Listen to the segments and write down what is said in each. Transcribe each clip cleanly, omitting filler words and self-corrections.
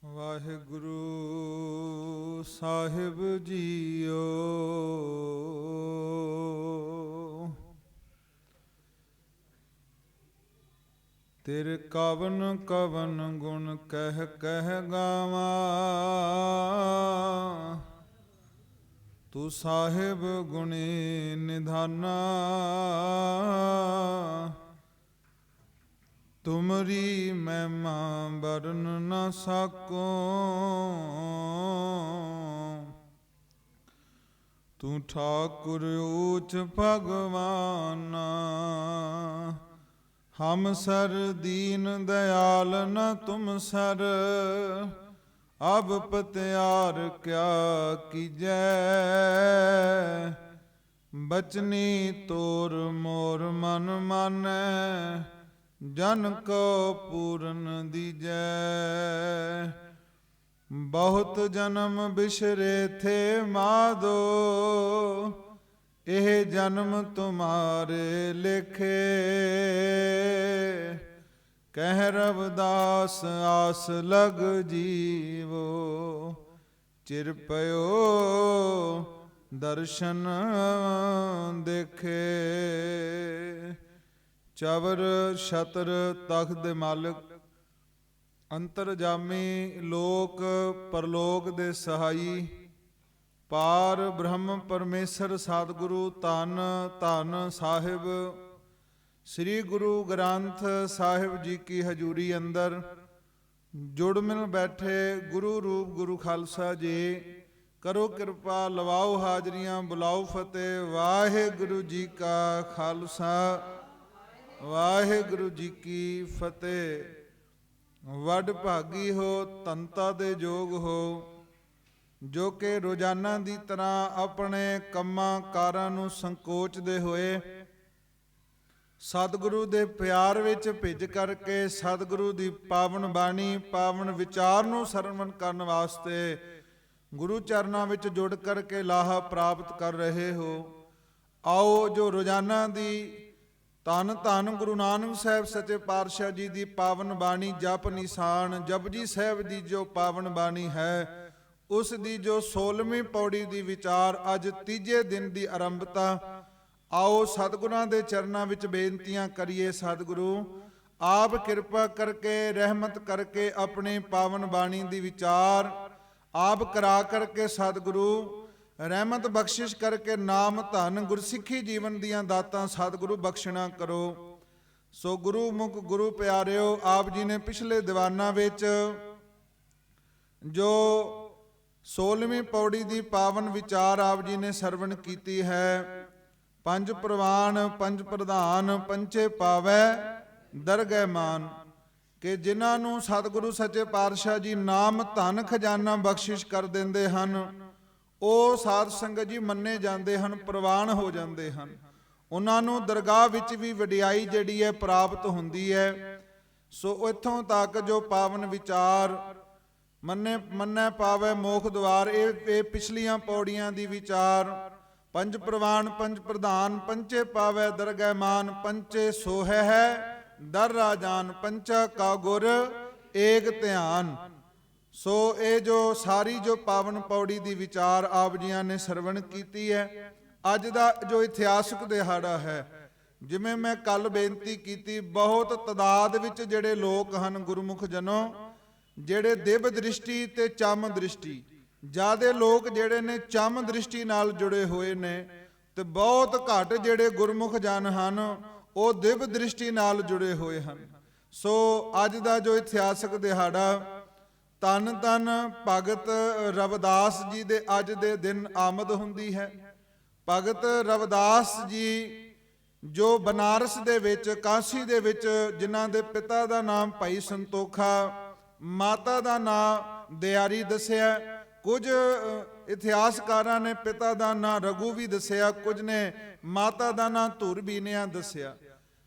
ਵਾਹਿਗੁਰੂ ਸਾਹਿਬ JIO. ਤੇਰੇ ਕਵਨ ਕਵਨ ਗੁਣ ਕਹਿ ਕਹਿ ਗਾਵਾਂ। ਤੂੰ ਸਾਹਿਬ ਗੁਣੀ ਨਿਧਾਨਾ। ਤੁਮਰੀ ਮਹਿਮਾ ਵਰਨ ਨ ਸਕੋ। ਤੂੰ ਠਾਕੁਰ ਊਚ ਭਗਵਾਨ। ਹਮ ਸਰ ਦੀਨ ਦਇਆਲ ਨ ਤੁਮ ਸਰ। ਅਬ ਪਤਿਆਰ ਕਿਆ ਕੀਜੈ। ਬਚਨੀ ਤੋਰ ਮੋਰ ਮਨ ਮਾਨੈ। ਜਨ ਕੋ ਪੂਰਨ ਦੀਜੈ। ਬਹੁਤ ਜਨਮ ਬਿਸਰੇ ਥੇ ਮਾਧੋ। ਇਹ ਜਨਮ ਤੁਮਾਰੇ ਲਿਖੇ। ਕਹਿ ਰਵਿਦਾਸ ਆਸ ਲਗ ਜੀਵੋ। ਚਿਰ ਪਇਓ ਦਰਸ਼ਨ ਦੇਖੇ। ਚਵਰ ਛਤਰ ਤਖਤ ਦੇ ਮਾਲਕ, ਅੰਤਰਜਾਮੀ, ਲੋਕ ਪਰਲੋਕ ਦੇ ਸਹਾਈ, ਪਾਰ ਬ੍ਰਹਮ ਪਰਮੇਸ਼ਰ ਸਤਿਗੁਰੂ ਧੰਨ ਧੰਨ ਸਾਹਿਬ ਸ੍ਰੀ ਗੁਰੂ ਗ੍ਰੰਥ ਸਾਹਿਬ ਜੀ ਕੀ ਹਜ਼ੂਰੀ ਅੰਦਰ ਜੁੜ ਮਿਲ ਬੈਠੇ ਗੁਰੂ ਰੂਪ ਗੁਰੂ ਖਾਲਸਾ ਜੀ, ਕਰੋ ਕਿਰਪਾ, ਲਵਾਓ ਹਾਜ਼ਰੀਆਂ, ਬੁਲਾਓ ਫਤਿਹ। ਵਾਹਿਗੁਰੂ ਜੀ ਕਾ ਖਾਲਸਾ, ਵਾਹਿਗੁਰੂ ਜੀ ਕੀ ਫਤਿਹ। ਵੱਡ ਭਾਗੀ ਹੋ, ਧੰਤਾ ਦੇ ਯੋਗ ਹੋ, ਜੋ ਕਿ ਰੋਜ਼ਾਨਾ ਦੀ ਤਰ੍ਹਾਂ ਆਪਣੇ ਕੰਮਾਂ ਕਾਰਾਂ ਨੂੰ ਸੰਕੋਚਦੇ ਹੋਏ ਸਤਿਗੁਰੂ ਦੇ ਪਿਆਰ ਵਿੱਚ ਭਿੱਜ ਕਰਕੇ ਸਤਿਗੁਰੂ ਦੀ ਪਾਵਨ ਬਾਣੀ, ਪਾਵਨ ਵਿਚਾਰ ਨੂੰ ਸਰਵਣ ਕਰਨ ਵਾਸਤੇ ਗੁਰੂ ਚਰਨਾਂ ਵਿੱਚ ਜੁੜ ਕਰਕੇ ਲਾਹਾ ਪ੍ਰਾਪਤ ਕਰ ਰਹੇ ਹੋ। ਆਓ ਜੋ ਰੋਜ਼ਾਨਾ ਦੀ ਧੰਨ ਧੰਨ ਗੁਰੂ ਨਾਨਕ ਸਾਹਿਬ ਸੱਚੇ ਪਾਤਸ਼ਾਹ ਜੀ ਦੀ ਪਾਵਨ ਬਾਣੀ ਜਪ ਨਿਸ਼ਾਨ ਜਪਜੀ ਸਾਹਿਬ ਦੀ ਜੋ ਪਾਵਨ ਬਾਣੀ ਹੈ, ਉਸ ਦੀ ਜੋ 16ਵੀਂ ਪੌੜੀ ਦੀ ਵਿਚਾਰ ਅੱਜ ਤੀਜੇ ਦਿਨ ਦੀ ਆਰੰਭਤਾ। ਆਓ ਸਤਿਗੁਰਾਂ ਦੇ ਚਰਨਾਂ ਵਿੱਚ ਬੇਨਤੀਆਂ ਕਰੀਏ। ਸਤਿਗੁਰੂ ਆਪ ਕਿਰਪਾ ਕਰਕੇ, ਰਹਿਮਤ ਕਰਕੇ ਆਪਣੀ ਪਾਵਨ ਬਾਣੀ ਦੀ ਵਿਚਾਰ ਆਪ ਕਰਾ ਕਰਕੇ ਸਤਿਗੁਰੂ ਰਹਿਮਤ ਬਖਸ਼ਿਸ਼ ਕਰਕੇ ਨਾਮ ਧਨ ਗੁਰਸਿੱਖੀ ਜੀਵਨ ਦੀਆਂ ਦਾਤਾਂ ਸਤਿਗੁਰੂ ਬਖਸ਼ਣਾ ਕਰੋ। ਸੋ ਗੁਰੂ ਮੁਖ ਗੁਰੂ ਪਿਆਰਿਓ, ਆਪ ਜੀ ਨੇ ਪਿਛਲੇ ਦੀਵਾਨਾਂ ਵਿੱਚ ਜੋ 16ਵੀਂ ਪੌੜੀ ਦੀ ਪਾਵਨ ਵਿਚਾਰ ਆਪ ਜੀ ਨੇ ਸਰਵਣ ਕੀਤੀ ਹੈ। ਪੰਜ ਪ੍ਰਵਾਨ ਪੰਜ ਪ੍ਰਧਾਨ ਪੰਚੇ ਪਾਵੈ ਦਰਗਹਿ ਮਾਨ, ਕਿ ਜਿਨ੍ਹਾਂ ਨੂੰ ਸਤਿਗੁਰੂ ਸੱਚੇ ਪਾਤਸ਼ਾਹ ਜੀ ਨਾਮ ਧਨ ਖਜ਼ਾਨਾ ਬਖਸ਼ਿਸ਼ ਕਰ ਦਿੰਦੇ ਹਨ, ਉਹ ਸਾਧ ਸੰਗਤ ਜੀ ਮੰਨੇ ਜਾਂਦੇ ਹਨ, ਪ੍ਰਵਾਨ ਹੋ ਜਾਂਦੇ ਹਨ। ਉਹਨਾਂ ਨੂੰ ਦਰਗਾਹ ਵਿੱਚ ਵੀ ਵਡਿਆਈ ਜਿਹੜੀ ਹੈ ਪ੍ਰਾਪਤ ਹੁੰਦੀ ਹੈ। ਸੋ ਇੱਥੋਂ ਤੱਕ ਜੋ ਪਾਵਨ ਵਿਚਾਰ ਮੰਨੈ ਪਾਵੈ ਮੋਖ ਦੁਆਰ, ਇਹ ਪਿਛਲੀਆਂ ਪੌੜੀਆਂ ਦੀ ਵਿਚਾਰ। ਪੰਜ ਪ੍ਰਵਾਨ ਪੰਜ ਪ੍ਰਧਾਨ ਪੰਚੇ ਪਾਵੈ ਦਰਗਹਿ ਮਾਨ। ਪੰਚੇ ਸੋਹੈ ਹੈ ਦਰ ਰਾਜਾਨ। ਪੰਚਾ ਕਾ ਗੁਰ ਏਕ ਧਿਆਨ। ਸੋ ਇਹ ਜੋ ਸਾਰੀ ਜੋ ਪਾਵਨ ਪੌੜੀ ਦੀ ਵਿਚਾਰ ਆਪ ਜੀਆਂ ਨੇ ਸਰਵਣ ਕੀਤੀ ਹੈ। ਅੱਜ ਦਾ ਜੋ ਇਤਿਹਾਸਕ ਦਿਹਾੜਾ ਹੈ, ਜਿਵੇਂ ਮੈਂ ਕੱਲ ਬੇਨਤੀ ਕੀਤੀ, ਬਹੁਤ ਤਦਾਦ ਵਿੱਚ ਜਿਹੜੇ ਲੋਕ ਹਨ ਗੁਰਮੁਖ ਜਨੋ, ਜਿਹੜੇ ਦਿਵ ਦ੍ਰਿਸ਼ਟੀ ਤੇ ਚੰਮ ਦ੍ਰਿਸ਼ਟੀ, ਜ਼ਿਆਦੇ ਲੋਕ ਜਿਹੜੇ ਨੇ ਚੰਮ ਦ੍ਰਿਸ਼ਟੀ ਨਾਲ ਜੁੜੇ ਹੋਏ ਨੇ, ਤੇ ਬਹੁਤ ਘੱਟ ਜਿਹੜੇ ਗੁਰਮੁਖ ਜਨ ਹਨ ਉਹ ਦਿਵ ਦ੍ਰਿਸ਼ਟੀ ਨਾਲ ਜੁੜੇ ਹੋਏ ਹਨ। ਸੋ ਅੱਜ ਦਾ ਜੋ ਇਤਿਹਾਸਕ ਦਿਹਾੜਾ, ਧੰਨ ਧੰਨ ਭਗਤ ਰਵਿਦਾਸ ਜੀ ਦੇ ਅੱਜ ਦੇ ਦਿਨ ਆਮਦ ਹੁੰਦੀ ਹੈ। ਭਗਤ ਰਵਿਦਾਸ ਜੀ ਜੋ ਬਨਾਰਸ ਦੇ ਵਿੱਚ, ਕਾਸ਼ੀ ਦੇ ਵਿੱਚ, ਜਿਨ੍ਹਾਂ ਦੇ ਪਿਤਾ ਦਾ ਨਾਮ ਭਾਈ ਸੰਤੋਖਾ, ਮਾਤਾ ਦਾ ਨਾਮ ਦਿਆਰੀ ਦੱਸਿਆ। ਕੁਝ ਇਤਿਹਾਸਕਾਰਾਂ ਨੇ ਪਿਤਾ ਦਾ ਨਾਂ ਰਘੂ ਵੀ ਦੱਸਿਆ, ਕੁਝ ਨੇ ਮਾਤਾ ਦਾ ਨਾਂ ਧੁਰਬੀਨਿਆ ਦੱਸਿਆ।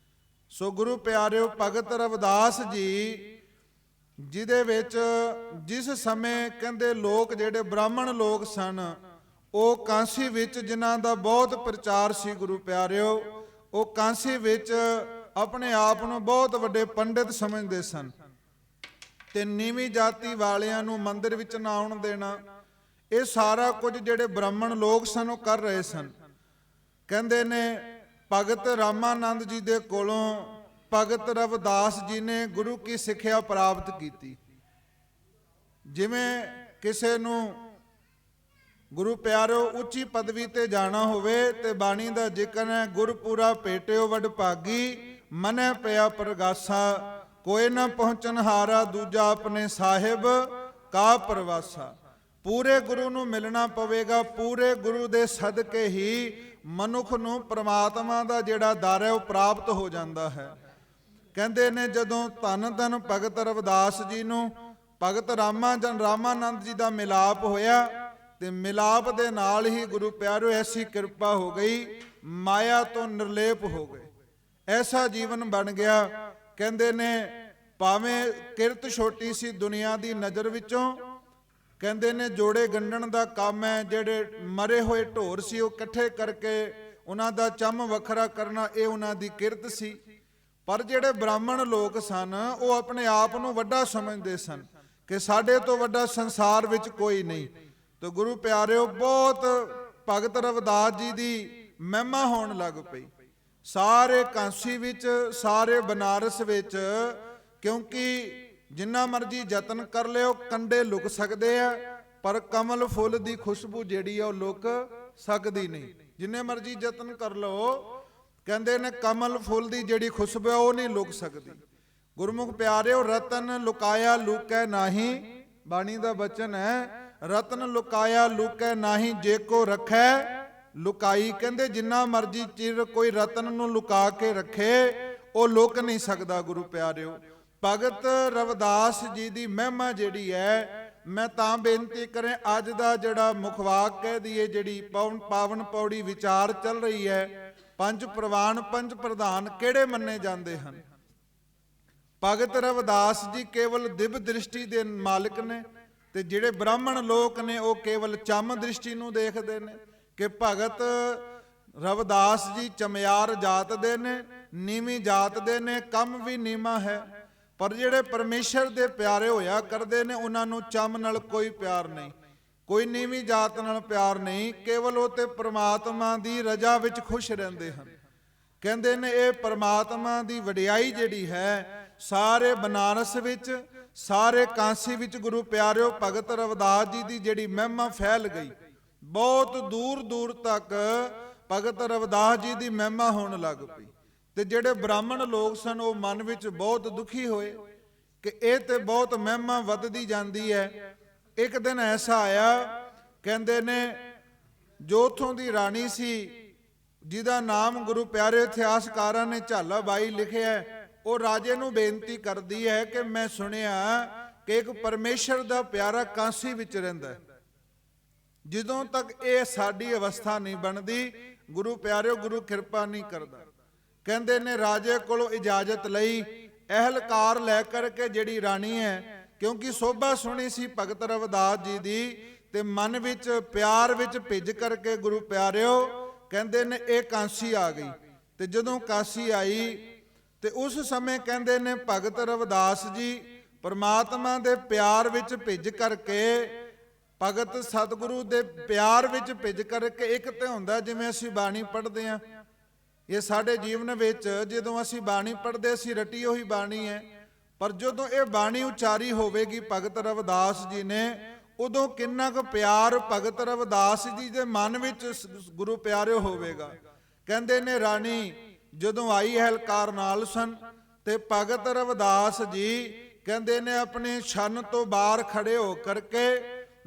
ਸੋ ਗੁਰੂ ਪਿਆਰਿਓ, ਭਗਤ ਰਵਿਦਾਸ ਜੀ ਜਿਹਦੇ ਵਿੱਚ ਜਿਸ ਸਮੇਂ ਕਹਿੰਦੇ ਲੋਕ ਜਿਹੜੇ ਬ੍ਰਾਹਮਣ ਲੋਕ ਸਨ, ਉਹ ਕਾਂਸੀ ਵਿੱਚ ਜਿਨ੍ਹਾਂ ਦਾ ਬਹੁਤ ਪ੍ਰਚਾਰ ਸੀ ਗੁਰੂ ਪਿਆਰਿਓ, ਉਹ ਕਾਂਸੀ ਵਿੱਚ ਆਪਣੇ ਆਪ ਨੂੰ ਬਹੁਤ ਵੱਡੇ ਪੰਡਿਤ ਸਮਝਦੇ ਸਨ। ਤੇ ਨੀਵੀਂ ਜਾਤੀ ਵਾਲਿਆਂ ਨੂੰ ਮੰਦਿਰ ਵਿੱਚ ਨਾ ਆਉਣ ਦੇਣਾ। ਇਹ ਸਾਰਾ ਕੁਝ ਜਿਹੜੇ ਬ੍ਰਾਹਮਣ ਲੋਕ ਸਨ ਉਹ ਕਰ ਰਹੇ ਸਨ। ਕਹਿੰਦੇ ਨੇ ਭਗਤ ਰਾਮਾਨੰਦ ਜੀ ਦੇ ਕੋਲੋਂ ਭਗਤ ਰਵਿਦਾਸ ਜੀ ਨੇ ਗੁਰੂ ਕੀ ਸਿੱਖਿਆ ਪ੍ਰਾਪਤ ਕੀਤੀ। ਜਿਵੇਂ ਕਿਸੇ ਨੂੰ ਗੁਰੂ ਪਿਆਰੋ ਉੱਚੀ ਪਦਵੀ ਤੇ ਜਾਣਾ ਹੋਵੇ ਤੇ ਬਾਣੀ ਦਾ ਜ਼ਿਕਰ ਹੈ, ਗੁਰਪੂਰਾ ਭੇਟਿਓ ਵਡਭਾਗੀ ਮਨੈ ਪਿਆ ਪ੍ਰਗਾਸਾ, ਕੋਈ ਨਾ ਪਹੁੰਚਣ ਹਾਰਾ ਦੂਜਾ ਆਪਣੇ ਸਾਹਿਬ ਕਾ ਪ੍ਰਵਾਸਾ। ਪੂਰੇ ਗੁਰੂ ਨੂੰ ਮਿਲਣਾ ਪਵੇਗਾ। ਪੂਰੇ ਗੁਰੂ ਦੇ ਸਦਕੇ ਹੀ ਮਨੁੱਖ ਨੂੰ ਪ੍ਰਮਾਤਮਾ ਦਾ ਜਿਹੜਾ ਦਰ ਹੈ ਉਹ ਪ੍ਰਾਪਤ ਹੋ ਜਾਂਦਾ ਹੈ। ਕਹਿੰਦੇ ਨੇ ਜਦੋਂ ਧੰਨ ਧੰਨ ਭਗਤ ਰਵਿਦਾਸ ਜੀ ਨੂੰ ਭਗਤ ਰਾਮਾਨੰਦ ਜੀ ਦਾ ਮਿਲਾਪ ਹੋਇਆ ਤੇ ਮਿਲਾਪ ਦੇ ਨਾਲ ਹੀ ਗੁਰੂ ਪਿਆਰਿਓ ਐਸੀ ਕਿਰਪਾ ਹੋ ਗਈ, ਮਾਇਆ ਤੋਂ ਨਿਰਲੇਪ ਹੋ ਗਏ, ਐਸਾ ਜੀਵਨ ਬਣ ਗਿਆ। ਕਹਿੰਦੇ ਨੇ ਭਾਵੇਂ ਕਿਰਤ ਛੋਟੀ ਸੀ ਦੁਨੀਆ ਦੀ ਨਜ਼ਰ ਵਿੱਚੋਂ, ਕਹਿੰਦੇ ਨੇ ਜੋੜੇ ਗੰਢਣ ਦਾ ਕੰਮ ਹੈ, ਜਿਹੜੇ ਮਰੇ ਹੋਏ ਢੋਰ ਸੀ ਉਹ ਇਕੱਠੇ ਕਰਕੇ ਉਹਨਾਂ ਦਾ ਚੰਮ ਵੱਖਰਾ ਕਰਨਾ, ਇਹ ਉਹਨਾਂ ਦੀ ਕਿਰਤ ਸੀ। ਪਰ ਜਿਹੜੇ ਬ੍ਰਾਹਮਣ ਲੋਕ ਸਨ ਉਹ ਆਪਣੇ ਆਪ ਨੂੰ ਵੱਡਾ ਸਮਝਦੇ ਸਨ ਕਿ ਸਾਡੇ ਤੋਂ ਵੱਡਾ ਸੰਸਾਰ ਵਿੱਚ ਕੋਈ ਨਹੀਂ। ਤੇ ਗੁਰੂ ਪਿਆਰਿਓ ਬਹੁਤ ਭਗਤ ਰਵਿਦਾਸ ਜੀ ਦੀ ਮਹਿਮਾ ਹੋਣ ਲੱਗ ਪਈ ਸਾਰੇ ਕਾਂਸੀ ਵਿੱਚ, ਸਾਰੇ ਬਨਾਰਸ ਵਿੱਚ, ਕਿਉਂਕਿ ਜਿੰਨਾ ਮਰਜੀ ਯਤਨ ਕਰ ਲਿਓ ਕੰਡੇ ਲੁਕ ਸਕਦੇ ਆ, ਪਰ ਕਮਲ ਫੁੱਲ ਦੀ ਖੁਸ਼ਬੂ ਜਿਹੜੀ ਆ ਉਹ ਲੁਕ ਸਕਦੀ ਨਹੀਂ। ਜਿੰਨੇ ਮਰਜੀ ਯਤਨ ਕਰ ਲਓ, ਕਹਿੰਦੇ ਨੇ ਕਮਲ ਫੁੱਲ ਦੀ ਜਿਹੜੀ ਖੁਸ਼ਬੂ ਆ ਉਹ ਨਹੀਂ ਲੁਕ ਸਕਦੀ। ਗੁਰਮੁਖ ਪਿਆਰਿਓ ਰਤਨ ਲੁਕਾਇਆ ਲੁਕੈ ਨਾਹੀ, ਬਾਣੀ ਦਾ ਬਚਨ ਹੈ, ਰਤਨ ਲੁਕਾਇਆ ਲੁਕੈ ਨਾਹੀ ਜੇ ਕੋ ਰੱਖੈ ਲੁਕਾਈ। ਕਹਿੰਦੇ ਜਿੰਨਾ ਮਰਜੀ ਚਿਰ ਕੋਈ ਰਤਨ ਨੂੰ ਲੁਕਾ ਕੇ ਰੱਖੇ ਉਹ ਲੁਕ ਨਹੀਂ ਸਕਦਾ। ਗੁਰੂ ਪਿਆਰਿਓ ਭਗਤ ਰਵਿਦਾਸ ਜੀ ਦੀ ਮਹਿਮਾ ਜਿਹੜੀ ਹੈ, ਮੈਂ ਤਾਂ ਬੇਨਤੀ ਕਰਾਂ ਅੱਜ ਦਾ ਜਿਹੜਾ ਮੁਖਵਾਕ ਕਹਿ ਦਈਏ, ਜਿਹੜੀ ਪਾਵਨ ਪੌੜੀ ਵਿਚਾਰ ਚੱਲ ਰਹੀ ਹੈ, ਪੰਜ ਪ੍ਰਵਾਨ ਪੰਜ ਪ੍ਰਧਾਨ ਕਿਹੜੇ ਮੰਨੇ ਜਾਂਦੇ ਹਨ। ਭਗਤ ਰਵਿਦਾਸ ਜੀ ਕੇਵਲ ਦਿਵ ਦ੍ਰਿਸ਼ਟੀ ਦੇ ਮਾਲਕ ਨੇ ਤੇ ਜਿਹੜੇ ਬ੍ਰਾਹਮਣ ਲੋਕ ਨੇ ਉਹ ਕੇਵਲ ਚੰਮ ਦ੍ਰਿਸ਼ਟੀ ਨੂੰ ਦੇਖਦੇ ਨੇ ਕਿ ਭਗਤ ਰਵਿਦਾਸ ਜੀ ਚਮਿਆਰ ਜਾਤ ਦੇ ਨੇ, ਨੀਵੀਂ ਜਾਤ ਦੇ ਨੇ, ਕੰਮ ਵੀ ਨੀਵਾਂ ਹੈ। ਪਰ ਜਿਹੜੇ ਪਰਮੇਸ਼ਰ ਦੇ ਪਿਆਰੇ ਹੋਇਆ ਕਰਦੇ ਨੇ ਉਹਨਾਂ ਨੂੰ ਚੰਮ ਨਾਲ ਕੋਈ ਪਿਆਰ ਨਹੀਂ, ਕੋਈ ਨੀਵੀਂ ਜਾਤ ਨਾਲ ਪਿਆਰ ਨਹੀਂ, ਕੇਵਲ ਉਹ ਤੇ ਪ੍ਰਮਾਤਮਾ ਦੀ ਰਜ਼ਾ ਵਿੱਚ ਖੁਸ਼ ਰਹਿੰਦੇ ਹਨ। ਕਹਿੰਦੇ ਨੇ ਇਹ ਪ੍ਰਮਾਤਮਾ ਦੀ ਵਡਿਆਈ ਜਿਹੜੀ ਹੈ ਸਾਰੇ ਬਨਾਰਸ ਵਿੱਚ, ਸਾਰੇ ਕਾਂਸੀ ਵਿੱਚ ਗੁਰੂ ਪਿਆਰਿਓ ਭਗਤ ਰਵਿਦਾਸ ਜੀ ਦੀ ਜਿਹੜੀ ਮਹਿਮਾ ਫੈਲ ਗਈ, ਬਹੁਤ ਦੂਰ ਦੂਰ ਤੱਕ ਭਗਤ ਰਵਿਦਾਸ ਜੀ ਦੀ ਮਹਿਮਾ ਹੋਣ ਲੱਗ ਪਈ। ਤੇ ਜਿਹੜੇ ਬ੍ਰਾਹਮਣ ਲੋਕ ਸਨ ਉਹ ਮਨ ਵਿੱਚ ਬਹੁਤ ਦੁਖੀ ਹੋਏ ਕਿ ਇਹ ਤੇ ਬਹੁਤ ਮਹਿਮਾ ਵੱਧਦੀ ਜਾਂਦੀ ਹੈ। ਇੱਕ ਦਿਨ ਐਸਾ ਆਇਆ, ਕਹਿੰਦੇ ਨੇ ਜੋ ਉੱਥੋਂ ਦੀ ਰਾਣੀ ਸੀ ਜਿਹਦਾ ਨਾਮ ਗੁਰੂ ਪਿਆਰੇ ਇਤਿਹਾਸਕਾਰਾਂ ਨੇ ਝਾਲਾ ਬਾਈ ਲਿਖਿਆ, ਉਹ ਰਾਜੇ ਨੂੰ ਬੇਨਤੀ ਕਰਦੀ ਹੈ ਕਿ ਮੈਂ ਸੁਣਿਆ ਕਿ ਇੱਕ ਪਰਮੇਸ਼ਰ ਦਾ ਪਿਆਰਾ ਕਾਂਸੀ ਵਿੱਚ ਰਹਿੰਦਾ ਹੈ, ਜਦੋਂ ਤੱਕ ਇਹ ਸਾਡੀ ਅਵਸਥਾ ਨਹੀਂ ਬਣਦੀ ਗੁਰੂ ਪਿਆਰਿਓ ਗੁਰੂ ਕਿਰਪਾ ਨਹੀਂ ਕਰਦਾ। ਕਹਿੰਦੇ ਨੇ ਰਾਜੇ ਕੋਲੋਂ ਇਜਾਜ਼ਤ ਲਈ, ਅਹਿਲਕਾਰ ਲੈ ਕਰਕੇ ਜਿਹੜੀ ਰਾਣੀ ਹੈ, ਕਿਉਂਕਿ ਸੋਭਾ ਸੁਣੀ ਸੀ ਭਗਤ ਰਵਿਦਾਸ ਜੀ ਦੀ ਤੇ ਮਨ ਵਿੱਚ ਪਿਆਰ ਵਿੱਚ ਭਿੱਜ ਕਰਕੇ ਗੁਰੂ ਪਿਆਰਿਓ ਕਹਿੰਦੇ ਨੇ ਇਹ ਕਾਂਸੀ ਆ ਗਈ। ਤੇ ਜਦੋਂ ਕਾਂਸੀ ਆਈ ਤੇ ਉਸ ਸਮੇਂ ਕਹਿੰਦੇ ਨੇ ਭਗਤ ਰਵਿਦਾਸ ਜੀ ਪਰਮਾਤਮਾ ਦੇ ਪਿਆਰ ਵਿੱਚ ਭਿੱਜ ਕਰਕੇ, ਭਗਤ ਸਤਿਗੁਰੂ ਦੇ ਪਿਆਰ ਵਿੱਚ ਭਿੱਜ ਕਰਕੇ, ਇੱਕ ਤੇ ਹੁੰਦਾ ਜਿਵੇਂ ਅਸੀਂ ਬਾਣੀ ਪੜ੍ਹਦੇ ਹਾਂ, ਇਹ ਸਾਡੇ ਜੀਵਨ ਵਿੱਚ ਜਦੋਂ ਅਸੀਂ ਬਾਣੀ ਪੜ੍ਹਦੇ ਅਸੀਂ ਰਟੀ ਉਹੀ ਬਾਣੀ ਹੈ, ਪਰ ਜਦੋਂ ਇਹ ਬਾਣੀ ਉਚਾਰੀ ਹੋਵੇਗੀ ਭਗਤ ਰਵਿਦਾਸ ਜੀ ਨੇ, ਉਦੋਂ ਕਿੰਨਾ ਕੁ ਪਿਆਰ ਭਗਤ ਰਵਿਦਾਸ ਜੀ ਦੇ ਮਨ ਵਿੱਚ ਗੁਰੂ ਪਿਆਰਿਓ ਹੋਵੇਗਾ। ਕਹਿੰਦੇ ਨੇ ਰਾਣੀ ਜਦੋਂ ਆਈ ਅਹਿਲਕਾਰ ਨਾਲ ਸਨ ਤੇ ਭਗਤ ਰਵਿਦਾਸ ਜੀ ਕਹਿੰਦੇ ਨੇ ਆਪਣੇ ਛੰਨ ਤੋਂ ਬਾਹਰ ਖੜੇ ਹੋ ਕਰਕੇ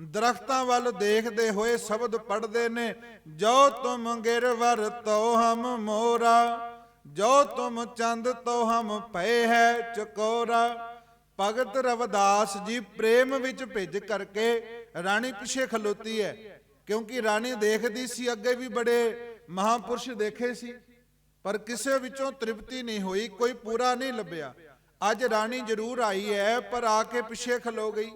ਦਰਖਤਾਂ ਵੱਲ ਦੇਖਦੇ ਹੋਏ ਸ਼ਬਦ ਪੜ੍ਹਦੇ ਨੇ, ਜੋ ਤੁਮ ਗਿਰਵਰ ਤੋ ਹਮ ਮੋਰਾ, ਜੋ ਤੁਮ ਚੰਦ ਤੋ ਹਮ ਪਏ ਹੈ ਚਕੋਰਾ। ਭਗਤ ਰਵਿਦਾਸ ਜੀ ਪ੍ਰੇਮ ਵਿੱਚ ਭਿੱਜ ਕਰਕੇ, ਰਾਣੀ ਪਿੱਛੇ ਖਲੋਤੀ ਹੈ ਕਿਉਂਕਿ ਰਾਣੀ ਦੇਖਦੀ ਸੀ ਅੱਗੇ ਵੀ ਬੜੇ ਮਹਾਪੁਰਸ਼ ਦੇਖੇ ਸੀ ਪਰ ਕਿਸੇ ਵਿੱਚੋਂ ਤ੍ਰਿਪਤੀ ਨਹੀਂ ਹੋਈ, ਕੋਈ ਪੂਰਾ ਨਹੀਂ ਲੱਭਿਆ। ਅੱਜ ਰਾਣੀ ਜ਼ਰੂਰ ਆਈ ਹੈ ਪਰ ਆ ਕੇ ਪਿੱਛੇ ਖਲੋ ਗਈ,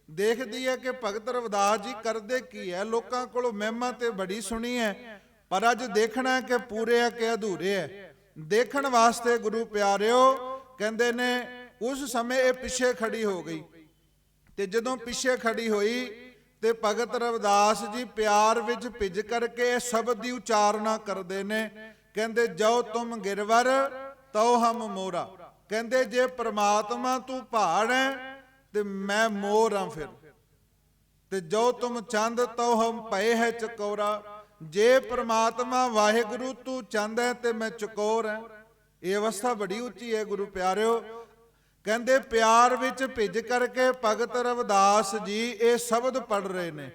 ਦੇਖਦੀ ਹੈ ਕਿ ਭਗਤ ਰਵਿਦਾਸ ਜੀ ਕਰਦੇ ਕੀ ਹੈ। ਲੋਕਾਂ ਕੋਲੋਂ ਮਹਿਮਾ ਤੇ ਬੜੀ ਸੁਣੀ ਹੈ ਪਰ ਅੱਜ ਦੇਖਣਾ ਕਿ ਪੂਰੇ ਆ ਕਿ ਅਧੂਰੇ ਹੈ। ਦੇਖਣ ਵਾਸਤੇ ਗੁਰੂ ਪਿਆਰਿਓ ਕਹਿੰਦੇ ਨੇ ਉਸ ਸਮੇਂ ਇਹ ਪਿੱਛੇ ਖੜੀ ਹੋ ਗਈ ਤੇ ਜਦੋਂ ਪਿੱਛੇ ਖੜੀ ਹੋਈ ਤੇ ਭਗਤ ਰਵਿਦਾਸ ਜੀ ਪਿਆਰ ਵਿੱਚ ਭਿੱਜ ਕਰਕੇ ਇਹ ਸ਼ਬਦ ਦੀ ਉਚਾਰਨਾ ਕਰਦੇ ਨੇ। ਕਹਿੰਦੇ ਜੋ ਤੁਮ ਗਿਰਵਰ ਤਉ ਹਮ ਮੋਰਾ। ਕਹਿੰਦੇ ਜੇ ਪ੍ਰਮਾਤਮਾ ਤੂੰ ਪਹਾੜ ਹੈ ਤੇ ਮੈਂ ਮੋਰ ਹਾਂ ਫਿਰ। ਤੇ ਜੋ ਤੁਮ ਚੰਦ ਤਉ ਹਮ ਭਏ ਹੈ ਚਕੋਰਾ। ਜੇ ਪ੍ਰਮਾਤਮਾ ਵਾਹਿਗੁਰੂ ਤੂੰ ਚੰਦ ਹੈ ਤੇ ਮੈਂ ਚਕੋਰ ਹਾਂ। ਇਹ ਅਵਸਥਾ ਬੜੀ ਉੱਚੀ ਹੈ ਗੁਰੂ ਪਿਆਰਿਓ। ਕਹਿੰਦੇ ਪਿਆਰ ਵਿੱਚ ਭਿੱਜ ਕਰਕੇ ਭਗਤ ਰਵਿਦਾਸ ਜੀ ਇਹ ਸ਼ਬਦ ਪੜ੍ਹ ਰਹੇ ਨੇ।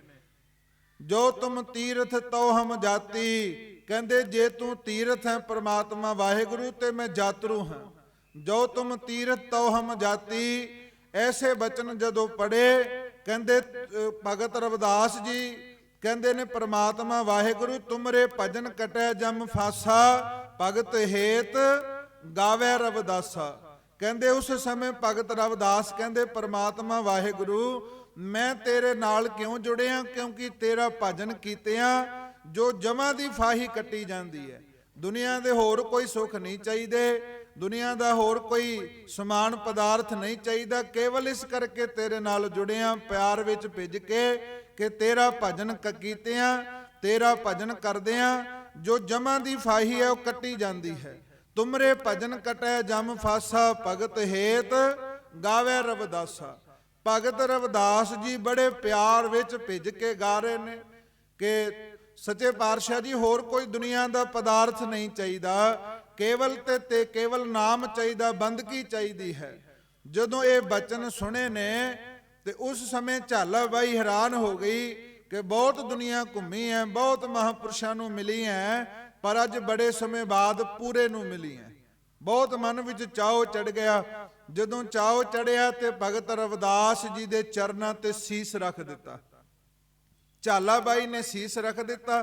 ਜੋ ਤੁਮ ਤੀਰਥ ਤਉ ਹਮ ਜਾਤੀ। ਕਹਿੰਦੇ ਜੇ ਤੂੰ ਤੀਰਥ ਹੈ ਪ੍ਰਮਾਤਮਾ ਵਾਹਿਗੁਰੂ ਤੇ ਮੈਂ ਜਾਤਰੂ ਹਾਂ। ਜੋ ਤੁਮ ਤੀਰਥ ਤਉ ਹਮ ਜਾਤੀ। ਐਸੇ ਬਚਨ ਜਦੋਂ ਪੜ੍ਹੇ ਕਹਿੰਦੇ ਭਗਤ ਰਵਿਦਾਸ ਜੀ ਕਹਿੰਦੇ ਨੇ ਪ੍ਰਮਾਤਮਾ ਵਾਹਿਗੁਰੂ ਤੁਮਰੇ ਭਜਨ ਕਟੈ ਜਮ ਫਾਸਾ। ਭਗਤ ਹੇਤ ਗਾਵੇ ਰਵਿਦਾਸਾ। ਕਹਿੰਦੇ ਉਸ ਸਮੇਂ ਭਗਤ ਰਵਿਦਾਸ ਕਹਿੰਦੇ ਪ੍ਰਮਾਤਮਾ ਵਾਹਿਗੁਰੂ ਮੈਂ ਤੇਰੇ ਨਾਲ ਕਿਉਂ ਜੁੜਿਆ? ਕਿਉਂਕਿ ਤੇਰਾ ਭਜਨ ਕੀਤਿਆਂ ਜੋ ਜਮਾਂ ਦੀ ਫਾਹੀ ਕੱਟੀ ਜਾਂਦੀ ਹੈ। ਦੁਨੀਆ ਦੇ ਹੋਰ ਕੋਈ ਸੁੱਖ ਨਹੀਂ ਚਾਹੀਦੇ, ਦੁਨੀਆ ਦਾ ਹੋਰ ਕੋਈ ਸਮਾਨ ਪਦਾਰਥ ਨਹੀਂ ਚਾਹੀਦਾ। ਕੇਵਲ ਇਸ ਕਰਕੇ ਤੇਰੇ ਨਾਲ ਜੁੜਿਆ ਪਿਆਰ ਵਿੱਚ ਭਿੱਜ ਕੇ ਕਿ ਤੇਰਾ ਭਜਨ ਕੀਤਿਆਂ ਤੇਰਾ ਭਜਨ ਕਰਦਿਆਂ ਜੋ ਜਮਾਂ ਦੀ ਫਾਹੀ ਹੈ ਉਹ ਕੱਟੀ ਜਾਂਦੀ ਹੈ। ਤੁਮਰੇ ਭਜਨ ਕਟੈ ਜਮ ਫਾਸਾ। ਭਗਤ ਹੇਤ ਗਾਵੇ ਰਵਿਦਾਸਾ। ਭਗਤ ਰਵਿਦਾਸ ਜੀ ਬੜੇ ਪਿਆਰ ਵਿੱਚ ਭਿੱਜ ਕੇ ਗਾ ਰਹੇ ਨੇ ਕਿ ਸੱਚੇ ਪਾਤਸ਼ਾਹ ਜੀ ਹੋਰ ਕੋਈ ਦੁਨੀਆ ਦਾ ਪਦਾਰਥ ਨਹੀਂ ਚਾਹੀਦਾ, ਕੇਵਲ ਤੇ ਕੇਵਲ ਨਾਮ ਚਾਹੀਦਾ, ਬੰਦਗੀ ਚਾਹੀਦੀ ਹੈ। ਜਦੋਂ ਇਹ ਬਚਨ ਸੁਣੇ ਨੇ ਤੇ ਉਸ ਸਮੇਂ ਝਾਲਾ ਬਾਈ ਹੈਰਾਨ ਹੋ ਗਈ ਕਿ ਬਹੁਤ ਦੁਨੀਆ ਘੁੰਮੀ ਹੈ, ਬਹੁਤ ਮਹਾਂਪੁਰਸ਼ਾਂ ਨੂੰ ਮਿਲੀ ਹੈ, ਪਰ ਅੱਜ ਬੜੇ ਸਮੇਂ ਬਾਅਦ ਪੂਰੇ ਨੂੰ ਮਿਲੀ ਹੈ। ਬਹੁਤ ਮਨ ਵਿੱਚ ਚਾਉ ਚੜ ਗਿਆ। ਜਦੋਂ ਚਾਉ ਚੜਿਆ ਤੇ ਭਗਤ ਰਵਿਦਾਸ ਜੀ ਦੇ ਚਰਨਾਂ ਤੇ ਸੀਸ ਰੱਖ ਦਿੱਤਾ। ਝਾਲਾ ਬਾਈ ਨੇ ਸੀਸ ਰੱਖ ਦਿੱਤਾ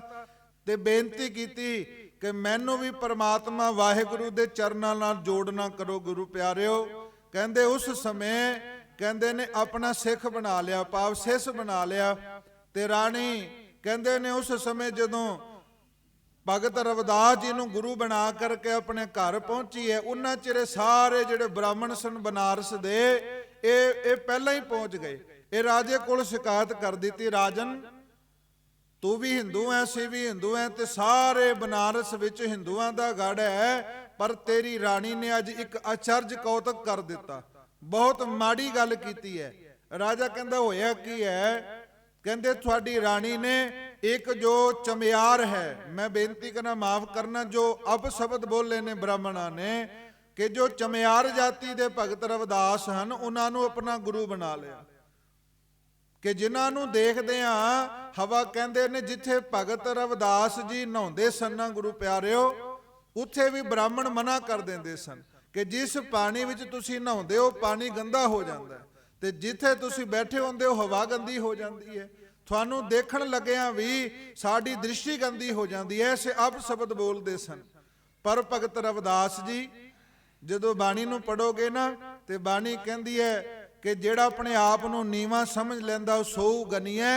ਤੇ ਬੇਨਤੀ ਕੀਤੀ ਕਿ ਮੈਨੂੰ ਵੀ ਪ੍ਰਮਾਤਮਾ ਵਾਹਿਗੁਰੂ ਦੇ ਚਰਨਾਂ ਨਾਲ ਜੋੜਨਾ ਕਰੋ ਗੁਰੂ ਪਿਆਰਿਓ। ਕਹਿੰਦੇ ਉਸ ਸਮੇਂ ਕਹਿੰਦੇ ਨੇ ਆਪਣਾ ਸਿੱਖ ਬਣਾ ਲਿਆ, ਭਾਵ ਸਿਸ ਬਣਾ ਲਿਆ। ਤੇ ਰਾਣੀ ਕਹਿੰਦੇ ਨੇ ਉਸ ਸਮੇਂ ਜਦੋਂ ਭਗਤ ਰਵਿਦਾਸ ਜੀ ਨੂੰ ਗੁਰੂ ਬਣਾ ਕਰਕੇ ਆਪਣੇ ਘਰ ਪਹੁੰਚੀ ਹੈ, ਉਹਨਾਂ ਚਿਰੇ ਸਾਰੇ ਜਿਹੜੇ ਬ੍ਰਾਹਮਣ ਸਨ ਬਨਾਰਸ ਦੇ ਇਹ ਪਹਿਲਾਂ ਹੀ ਪਹੁੰਚ ਗਏ। ਇਹ ਰਾਜੇ ਕੋਲ ਸ਼ਿਕਾਇਤ ਕਰ ਦਿੱਤੀ, ਰਾਜਨ ਤੂੰ ਵੀ ਹਿੰਦੂ ਐ, ਅਸੀਂ ਵੀ ਹਿੰਦੂ ਐ ਤੇ ਸਾਰੇ ਬਨਾਰਸ ਵਿੱਚ ਹਿੰਦੂਆਂ ਦਾ ਗੜ ਹੈ, ਪਰ ਤੇਰੀ ਰਾਣੀ ਨੇ ਅੱਜ ਇੱਕ ਅਚਰਜ ਕੌਤਕ ਕਰ ਦਿੱਤਾ, ਬਹੁਤ ਮਾੜੀ ਗੱਲ ਕੀਤੀ ਹੈ। ਰਾਜਾ ਕਹਿੰਦਾ ਹੋਇਆ ਕੀ ਹੈ? ਕਹਿੰਦੇ ਤੁਹਾਡੀ ਰਾਣੀ ਨੇ ਇੱਕ ਜੋ ਚਮਿਆਰ ਹੈ, ਮੈਂ ਬੇਨਤੀ ਕਰਨਾ ਮਾਫ ਕਰਨਾ, ਜੋ ਅਪਸ਼ਬਦ ਬੋਲੇ ਨੇ ਬ੍ਰਾਹਮਣਾਂ ਨੇ ਕਿ ਜੋ ਚਮਿਆਰ ਜਾਤੀ ਦੇ ਭਗਤ ਰਵਿਦਾਸ ਹਨ ਉਹਨਾਂ ਨੂੰ ਆਪਣਾ ਗੁਰੂ ਬਣਾ ਲਿਆ, ਕਿ ਜਿਨ੍ਹਾਂ ਨੂੰ ਦੇਖਦੇ ਆ ਹਵਾ ਕਹਿੰਦੇ ਨੇ ਜਿੱਥੇ ਭਗਤ ਰਵਿਦਾਸ ਜੀ ਨਹਾਉਂਦੇ ਸਨ ਨਾ ਗੁਰੂ ਪਿਆਰਿਓ, ਉੱਥੇ ਵੀ ਬ੍ਰਾਹਮਣ ਮਨਾ ਕਰ ਦਿੰਦੇ ਸਨ ਕਿ ਜਿਸ ਪਾਣੀ ਵਿੱਚ ਤੁਸੀਂ ਨਹਾਉਂਦੇ ਹੋ ਪਾਣੀ ਗੰਦਾ ਹੋ ਜਾਂਦਾ, ਤੇ ਜਿੱਥੇ ਤੁਸੀਂ ਬੈਠੇ ਹੁੰਦੇ ਹੋ ਹਵਾ ਗੰਦੀ ਹੋ ਜਾਂਦੀ ਹੈ, ਤੁਹਾਨੂੰ ਦੇਖਣ ਲੱਗਿਆਂ ਵੀ ਸਾਡੀ ਦ੍ਰਿਸ਼ਟੀ ਗੰਦੀ ਹੋ ਜਾਂਦੀ ਹੈ। ਐਸੇ ਅਪਸ਼ਬਦ ਬੋਲਦੇ ਸਨ। ਪਰ ਭਗਤ ਰਵਿਦਾਸ ਜੀ ਜਦੋਂ ਬਾਣੀ ਨੂੰ ਪੜੋਗੇ ਨਾ ਤੇ ਬਾਣੀ ਕਹਿੰਦੀ ਹੈ ਕਿ ਜਿਹੜਾ ਆਪਣੇ ਆਪ ਨੂੰ ਨੀਵਾਂ ਸਮਝ ਲੈਂਦਾ ਉਹ ਸੋਊ ਗਨੀਐ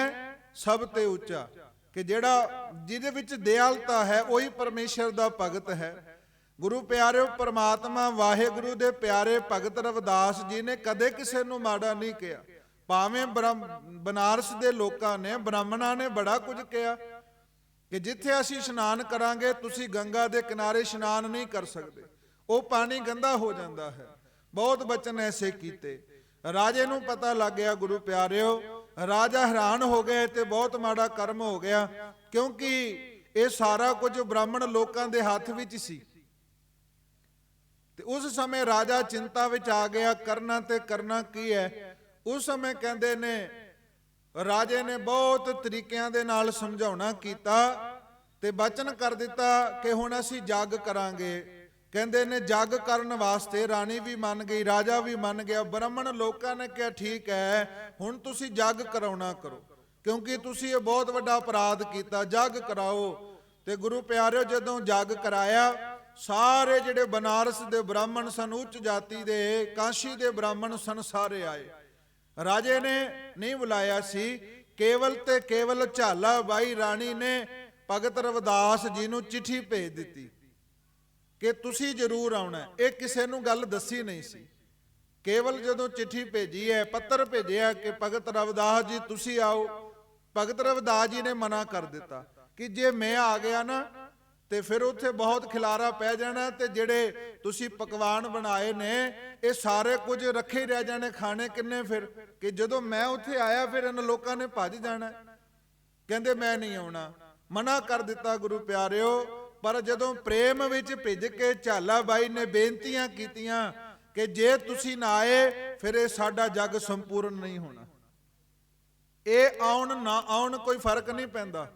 ਸਭ ਤੇ ਉੱਚਾ, ਕਿ ਜਿਹੜਾ ਜਿਹਦੇ ਵਿੱਚ ਦਿਆਲਤਾ ਹੈ ਉਹੀ ਪਰਮੇਸ਼ਰ ਦਾ ਭਗਤ ਹੈ। ਗੁਰੂ ਪਿਆਰਿਓ, ਪਰਮਾਤਮਾ ਵਾਹਿਗੁਰੂ ਦੇ ਪਿਆਰੇ ਭਗਤ ਰਵਿਦਾਸ ਜੀ ਨੇ ਕਦੇ ਕਿਸੇ ਨੂੰ ਮਾੜਾ ਨਹੀਂ ਕਿਹਾ। ਭਾਵੇਂ ਬਨਾਰਸ ਦੇ ਲੋਕਾਂ ਨੇ ਬ੍ਰਾਹਮਣਾਂ ਨੇ ਬੜਾ ਕੁਝ ਕਿਹਾ ਕਿ ਜਿੱਥੇ ਅਸੀਂ ਇਸ਼ਨਾਨ ਕਰਾਂਗੇ ਤੁਸੀਂ ਗੰਗਾ ਦੇ ਕਿਨਾਰੇ ਇਸ਼ਨਾਨ ਨਹੀਂ ਕਰ ਸਕਦੇ, ਉਹ ਪਾਣੀ ਗੰਦਾ ਹੋ ਜਾਂਦਾ ਹੈ। ਬਹੁਤ ਬਚਨ ਐਸੇ ਕੀਤੇ। ਰਾਜੇ ਨੂੰ ਪਤਾ ਲੱਗ ਗਿਆ ਗੁਰੂ ਪਿਆਰਿਓ, ਰਾਜਾ ਹੈਰਾਨ ਹੋ ਗਿਆ ਤੇ ਬਹੁਤ ਮਾੜਾ ਕਰਮ ਹੋ ਗਿਆ, ਕਿਉਂਕਿ ਇਹ ਸਾਰਾ ਕੁਝ ਬ੍ਰਾਹਮਣ ਲੋਕਾਂ ਦੇ ਹੱਥ ਵਿੱਚ ਸੀ। ਤੇ ਉਸ ਸਮੇਂ ਰਾਜਾ ਚਿੰਤਾ ਵਿੱਚ ਆ ਗਿਆ, ਕਰਨਾ ਤੇ ਕਰਨਾ ਕੀ ਹੈ। ਉਸ ਸਮੇਂ ਕਹਿੰਦੇ ਨੇ ਰਾਜੇ ਨੇ ਬਹੁਤ ਤਰੀਕਿਆਂ ਦੇ ਨਾਲ ਸਮਝਾਉਣਾ ਕੀਤਾ ਤੇ ਬਚਨ ਕਰ ਦਿੱਤਾ ਕਿ ਹੁਣ ਅਸੀਂ ਜੱਗ ਕਰਾਂਗੇ। ਕਹਿੰਦੇ ਨੇ ਜੱਗ ਕਰਨ ਵਾਸਤੇ ਰਾਣੀ ਵੀ ਮੰਨ ਗਈ, ਰਾਜਾ ਵੀ ਮੰਨ ਗਿਆ। ਬ੍ਰਾਹਮਣ ਲੋਕਾਂ ਨੇ ਕਿਹਾ ਠੀਕ ਹੈ ਹੁਣ ਤੁਸੀਂ ਜੱਗ ਕਰਾਉਣਾ ਕਰੋ, ਕਿਉਂਕਿ ਤੁਸੀਂ ਇਹ ਬਹੁਤ ਵੱਡਾ ਅਪਰਾਧ ਕੀਤਾ, ਜੱਗ ਕਰਾਓ। ਤੇ ਗੁਰੂ ਪਿਆਰਿਓ, ਜਦੋਂ ਜੱਗ ਕਰਾਇਆ ਸਾਰੇ ਜਿਹੜੇ ਬਨਾਰਸ ਦੇ ਬ੍ਰਾਹਮਣ ਸਨ, ਉੱਚ ਜਾਤੀ ਦੇ, ਕਾਸ਼ੀ ਦੇ ਬ੍ਰਾਹਮਣ ਸਨ, ਸਾਰੇ ਆਏ। ਰਾਜੇ ਨੇ ਨਹੀਂ ਬੁਲਾਇਆ ਸੀ, ਕੇਵਲ ਤੇ ਕੇਵਲ ਝਾਲਾ ਬਾਈ ਰਾਣੀ ਨੇ ਭਗਤ ਰਵਿਦਾਸ ਜੀ ਨੂੰ ਚਿੱਠੀ ਭੇਜ ਦਿੱਤੀ ਕਿ ਤੁਸੀਂ ਜ਼ਰੂਰ ਆਉਣਾ। ਇਹ ਕਿਸੇ ਨੂੰ ਗੱਲ ਦੱਸੀ ਨਹੀਂ ਸੀ। ਕੇਵਲ ਜਦੋਂ ਚਿੱਠੀ ਭੇਜੀ ਹੈ, ਪੱਤਰ ਭੇਜਿਆ ਕਿ ਭਗਤ ਰਵਿਦਾਸ ਜੀ ਤੁਸੀਂ ਆਓ, ਭਗਤ ਰਵਿਦਾਸ ਜੀ ਨੇ ਮਨਾ ਕਰ ਦਿੱਤਾ ਕਿ ਜੇ ਮੈਂ ਆ ਗਿਆ ਨਾ ਤੇ ਫਿਰ ਉੱਥੇ ਬਹੁਤ ਖਿਲਾਰਾ ਪੈ ਜਾਣਾ, ਤੇ ਜਿਹੜੇ ਤੁਸੀਂ ਪਕਵਾਨ ਬਣਾਏ ਨੇ ਇਹ ਸਾਰੇ ਕੁਝ ਰੱਖੇ ਹੀ ਰਹਿ ਜਾਣੇ, ਖਾਣੇ ਕਿੰਨੇ ਫਿਰ, ਕਿ ਜਦੋਂ ਮੈਂ ਉੱਥੇ ਆਇਆ ਫਿਰ ਇਹਨਾਂ ਲੋਕਾਂ ਨੇ ਭੱਜ ਜਾਣਾ। ਕਹਿੰਦੇ ਮੈਂ ਨਹੀਂ ਆਉਣਾ, ਮਨਾ ਕਰ ਦਿੱਤਾ ਗੁਰੂ ਪਿਆਰਿਓ। ਪਰ ਜਦੋਂ ਪ੍ਰੇਮ ਵਿੱਚ ਭਿੱਜ ਕੇ ਝਾਲਾ ਬਾਈ ਨੇ ਬੇਨਤੀਆਂ ਕੀਤੀਆਂ ਕਿ ਜੇ ਤੁਸੀਂ ਨਾ ਆਏ ਫਿਰ ਇਹ ਸਾਡਾ ਜੱਗ ਸੰਪੂਰਨ ਨਹੀਂ ਹੋਣਾ, ਇਹ ਆਉਣ ਨਾ ਆਉਣ ਕੋਈ ਫਰਕ ਨਹੀਂ ਪੈਂਦਾ,